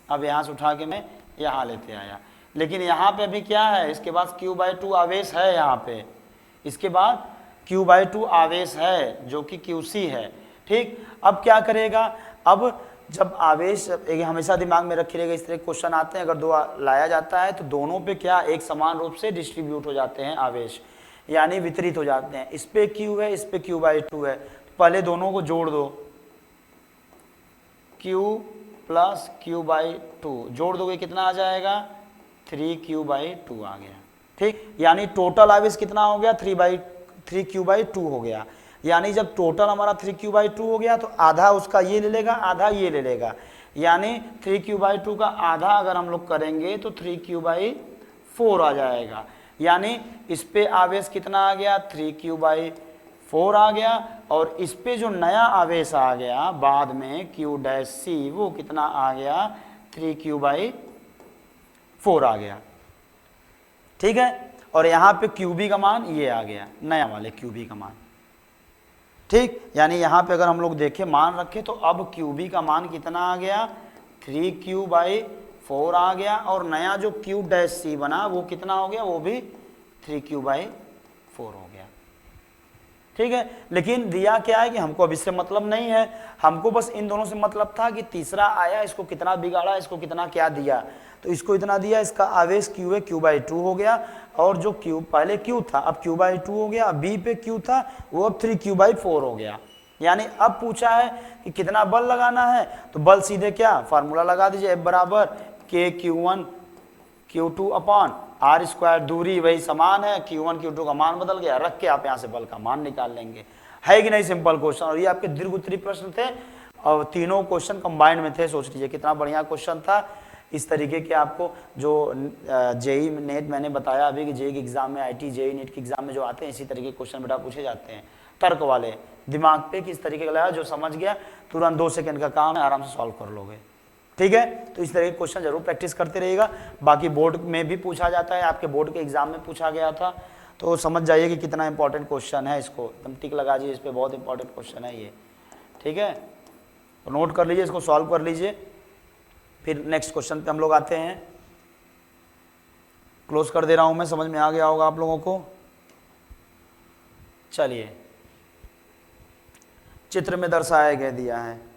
अब यहाँ से उठा के मैं यहाँ लेते आया, लेकिन यहाँ पे अभी क्या है, इसके बाद Q/2 आवेश है यहाँ पे, इसके बाद Q/2 आवेश है जो कि QC है, ठीक। अब क्या करेगा, अब जब आवेश, एक हमेशा दिमाग में रखिएगा, इस तरह क्वेश्चन आते हैं, अगर दो लाया जाता है तो दोनों पे क्या एक समान रूप से डिस्ट्रीब्यूट हो जाते हैं आवेश, यानी वितरित हो जाते हैं। इस पे Q है, इस पे Q/2 है, तो पहले दोनों को जोड़ दो, Q + Q/2 जोड़ दोगे कितना आ जाएगा, 3Q/2 आ गया, ठीक। यानी टोटल आवेश कितना हो गया, 3Q/2 हो गया। यानी जब टोटल हमारा 3Q/2 हो गया तो आधा उसका ये ले लेगा, आधा ये ले लेगा, यानी 3Q/2 का आधा अगर हम लोग करेंगे तो 3Q/4 आ जाएगा। यानी इस पे आवेश कितना आ गया, 3Q/4 आ गया, और इस पे जो नया आवेश आ गया बाद में Q', वो कितना आ गया, 3Q/4 आ गया, ठीक है। और यहाँ पे QB का मान ये आ गया, नया वाले QB का मान, ठीक। यानी यहाँ पे अगर हम लोग देखें, मान रखें, तो अब QB का मान कितना आ गया, 3Q/4 आ गया, और नया जो Q' बना वो कितना हो गया, वो भी 3Q/4 हो गया, ठीक है। लेकिन दिया क्या है कि हमको अब इससे मतलब नहीं है, हमको बस इन दोनों से मतलब था कि तीसरा आया, इसको कितना बिगाड़ा, इसको कितना क्या दिया, तो इसको इतना दिया, इसका आवेश Q है, Q/2 हो गया, और जो Q पहले Q था अब Q/2 हो गया, B पे Q था वो अब 3Q/4 हो गया। यानी अब पूछा है कि कितना बल लगाना है, तो बल सीधे क्या फार्मूला लगा दीजिए, F = KQ1 Q2/R², दूरी वही समान है, Q1 Q2 का मान बदल गया, रख के आप यहाँ से बल का मान निकाल लेंगे। है कि नहीं सिंपल क्वेश्चन, और ये आपके दीर्घ उत्तरी प्रश्न थे और तीनों क्वेश्चन कंबाइंड में थे। सोच लीजिए कितना बढ़िया क्वेश्चन था। इस तरीके के आपको जो जेई नेट मैंने बताया अभी कि जेई के एग्जाम में, IIT जेई नेट के एग्जाम में जो आते हैं इसी तरीके के क्वेश्चन बेटा पूछे जाते हैं, तर्क वाले, दिमाग पे किस तरीके का लगा, जो समझ गया तुरंत 2 सेकंड का काम है, आराम से सॉल्व कर लोगे, ठीक है। तो इस तरह के क्वेश्चन जरूर प्रैक्टिस करते रहिएगा। बाकी बोर्ड में भी पूछा जाता है, आपके बोर्ड के एग्जाम में पूछा गया था, तो समझ जाइए कि कितना इंपॉर्टेंट क्वेश्चन है, इसको एकदम टिक लगा दीजिए, इस पर बहुत इंपॉर्टेंट क्वेश्चन है ये, ठीक है। तो नोट कर लीजिए, इसको सॉल्व कर लीजिए। फिर नेक्स्ट क्वेश्चन पे हम लोग आते हैं। क्लोज कर दे रहा हूं मैं, समझ में आ गया होगा आप लोगों को। चलिए, चित्र में दर्शाया गया दिया है,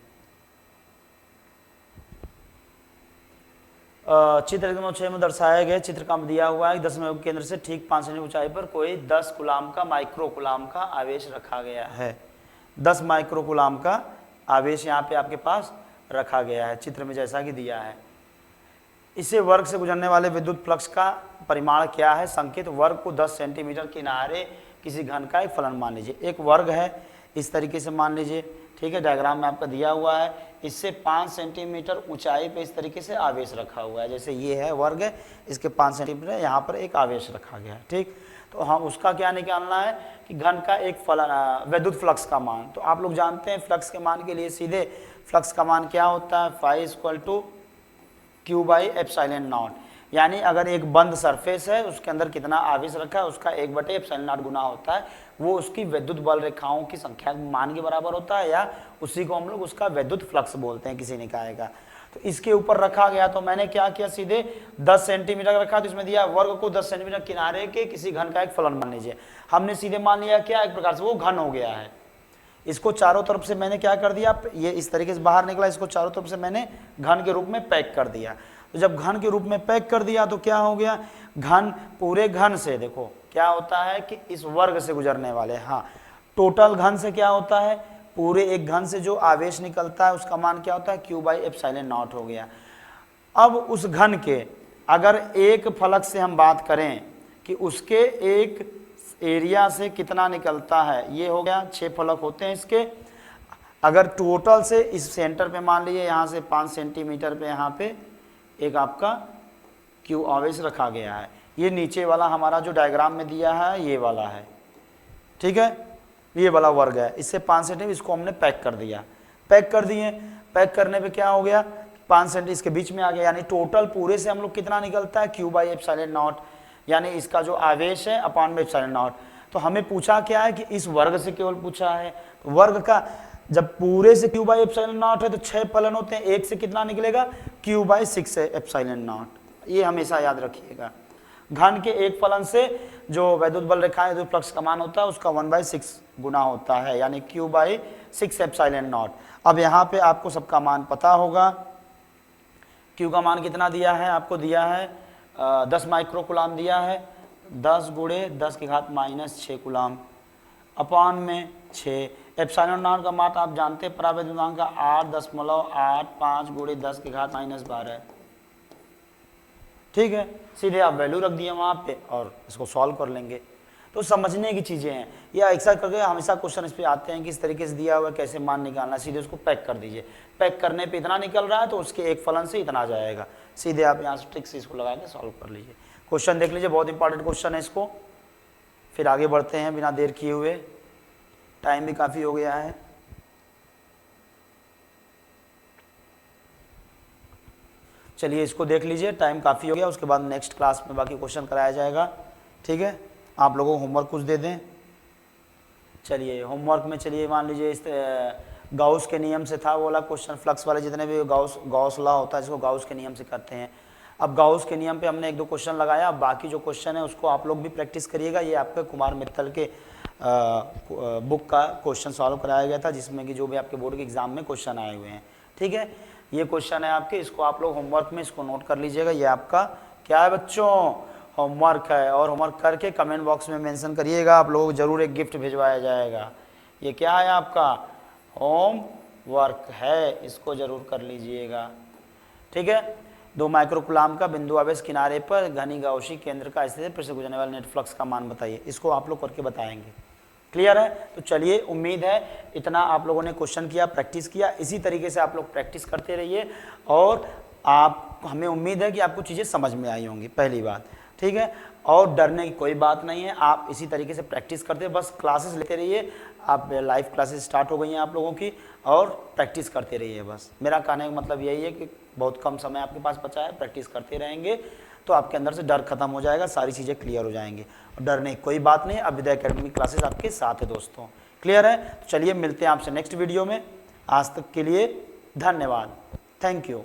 चित्र नंबर 6 में दर्शाया गया चित्र का दिया हुआ है, 10वें केंद्र से ठीक 5 सेंटीमीटर ऊंचाई पर कोई 10 कूलाम का माइक्रोकूलाम का आवेश रखा गया है। 10 माइक्रोकूलाम का आवेश यहाँ पे आपके पास रखा गया है, चित्र में जैसा कि दिया है। इसे वर्ग से गुजरने वाले विद्युत फ्लक्स का परिमाण क्या है, संकेत वर्ग को 10 सेंटीमीटर किनारे किसी घन का एक फलन मान लीजिए। एक वर्ग है, इस तरीके से मान लीजिए, ठीक है, डायग्राम में आपका दिया हुआ है। इससे 5 सेंटीमीटर ऊंचाई पे इस तरीके से आवेश रखा हुआ है, जैसे ये है वर्ग है, इसके 5 सेंटीमीटर यहाँ पर एक आवेश रखा गया है, ठीक। तो हम उसका क्या निकालना है कि घन का एक विद्युत फ्लक्स का मान। तो आप लोग जानते हैं फ्लक्स के मान के लिए सीधे फ्लक्स का मान क्या होता है, phi equal to q by epsilon naught. यानी अगर एक बंद सरफेस है उसके अंदर कितना आवेश रखा है उसका 1/, एप्सिलॉन नॉट गुना होता है, वो उसकी विद्युत बल रेखाओं की संख्या मान के बराबर होता है, या उसी को हम लोग उसका विद्युत फ्लक्स बोलते हैं किसी निकाय का। तो इसके ऊपर रखा गया, तो मैंने क्या किया, सीधे 10 सेंटीमीटर रखा, तो इसमें दिया वर्ग को 10 सेंटीमीटर किनारे के किसी घन का एक फलन मान लीजिए। हमने सीधे मान लिया क्या, एक प्रकार से वो घन हो गया है। इसको चारों तरफ से मैंने क्या कर दिया, ये इस तरीके से बाहर निकला, इसको चारों तरफ से मैंने घन के रूप में पैक कर दिया। तो जब घन के रूप में पैक कर दिया तो क्या हो गया, घन पूरे घन से देखो क्या होता है कि इस वर्ग से गुजरने वाले, हाँ, टोटल घन से क्या होता है, पूरे एक घन से जो आवेश निकलता है उसका मान क्या होता है, क्यू बाई एप्सिलॉन नॉट हो गया। अब उस घन के अगर एक फलक से हम बात करें कि उसके एक एरिया से कितना निकलता है, ये हो गया 6 फलक होते हैं इसके। अगर टोटल से इस सेंटर पे मान लीजिए यहाँ से 5 सेंटीमीटर पे यहाँ पे एक आपका क्यू आवेश रखा गया है, ये नीचे वाला हमारा जो डायग्राम में दिया है ये वाला है, ठीक है, ये वाला वर्ग है, इससे 5 सेंटीमीटर इसको हमने पैक कर दिया। पैक कर दिए, पैक करने पे क्या हो गया, 5 सेंटीमीटर इसके बीच में आ गया, यानी टोटल पूरे से हम लोग कितना निकलता है, क्यू बाई एप्सिलॉन नॉट, यानी इसका जो आवेश है अपॉन में एप्सिलॉन नॉट। तो हमें पूछा क्या है कि इस वर्ग से केवल पूछा है, तो वर्ग का जब पूरे से क्यू बाई एप्सिलॉन नॉट है तो 6 फलन होते हैं, एक से कितना निकलेगा, क्यू बाई 6 है एप्सिलॉन नॉट, ये हमेशा याद रखिएगा। घन के एक फलन से जो वैद्युत बल रेखा है, जो फ्लक्स का मान होता है उसका 1/6 गुना होता है, यानी क्यू बाई 6 एप्सिलॉन नॉट। अब यहाँ पे आपको सबका मान पता होगा, क्यू का मान कितना दिया है, आपको दिया है 10 माइक्रोकुलाम दिया है, 10 गुणे 10 की घात -6 कुलाम अपॉन में 6। एप्सिलॉन नॉट का मान आप जानते हैं परावैद्युतांक का 8.85 गुणे 10 की घात -12, ठीक है। सीधे आप वैल्यू रख दिए वहाँ पे और इसको सॉल्व कर लेंगे। तो समझने की चीज़ें हैं, या ऐसा करके हमेशा क्वेश्चन इस पे आते हैं कि इस तरीके से दिया हुआ कैसे मान निकालना, सीधे उसको पैक कर दीजिए, पैक करने पे इतना निकल रहा है तो उसके एक फलन से इतना जाएगा, सीधे आप यहाँ से ट्रिक से इसको लगा के सॉल्व कर लीजिए। क्वेश्चन देख लीजिए, बहुत इंपॉर्टेंट क्वेश्चन है, इसको फिर आगे बढ़ते हैं बिना देर किए हुए, टाइम भी काफ़ी हो गया है। चलिए इसको देख लीजिए, टाइम काफ़ी हो गया, उसके बाद नेक्स्ट क्लास में बाकी क्वेश्चन कराया जाएगा, ठीक है। आप लोगों को होमवर्क कुछ दे दें। चलिए होमवर्क में, चलिए मान लीजिए इस गाउस के नियम से था वो वाला क्वेश्चन, फ्लक्स वाले जितने भी गाउस लॉ होता है जिसको गाउस के नियम से करते हैं। अब गाउस के नियम पे हमने 1-2 क्वेश्चन लगाया, अब बाकी जो क्वेश्चन है उसको आप लोग भी प्रैक्टिस करिएगा। ये आपके कुमार मित्तल के बुक का क्वेश्चन सॉल्व कराया गया था, जिसमें कि जो भी आपके बोर्ड के एग्जाम में क्वेश्चन आए हुए हैं, ठीक है। ये क्वेश्चन है आपके, इसको आप लोग होमवर्क में इसको नोट कर लीजिएगा। ये आपका क्या है बच्चों, होमवर्क है, और होमवर्क करके कमेंट बॉक्स में मेंशन करिएगा, आप लोगों को जरूर एक गिफ्ट भिजवाया जाएगा। ये क्या है आपका होमवर्क है, इसको जरूर कर लीजिएगा, ठीक है। 2 माइक्रोकुलाम का बिंदु आवेश किनारे पर घनी गाउसी केंद्र का स्थित फिर से गुजरने वाले नेट फ्लक्स का मान बताइए, इसको आप लोग करके बताएंगे। क्लियर है? तो चलिए, उम्मीद है इतना आप लोगों ने क्वेश्चन किया, प्रैक्टिस किया, इसी तरीके से आप लोग प्रैक्टिस करते रहिए, और हमें उम्मीद है कि आपको चीज़ें समझ में आई होंगी, पहली बात, ठीक है। और डरने की कोई बात नहीं है, आप इसी तरीके से प्रैक्टिस करते बस क्लासेस लेते रहिए। आप लाइव क्लासेस स्टार्ट हो गई हैं आप लोगों की, और प्रैक्टिस करते रहिए बस। मेरा कहने का मतलब यही है कि बहुत कम समय आपके पास बचा है, प्रैक्टिस करते रहेंगे तो आपके अंदर से डर खत्म हो जाएगा, सारी चीज़ें क्लियर हो जाएंगी, और डरने की कोई बात नहीं। अभ्युदय एकेडमी क्लासेस आपके साथ है दोस्तों, क्लियर है? तो चलिए मिलते हैं आपसे नेक्स्ट वीडियो में। आज तक के लिए धन्यवाद, थैंक यू।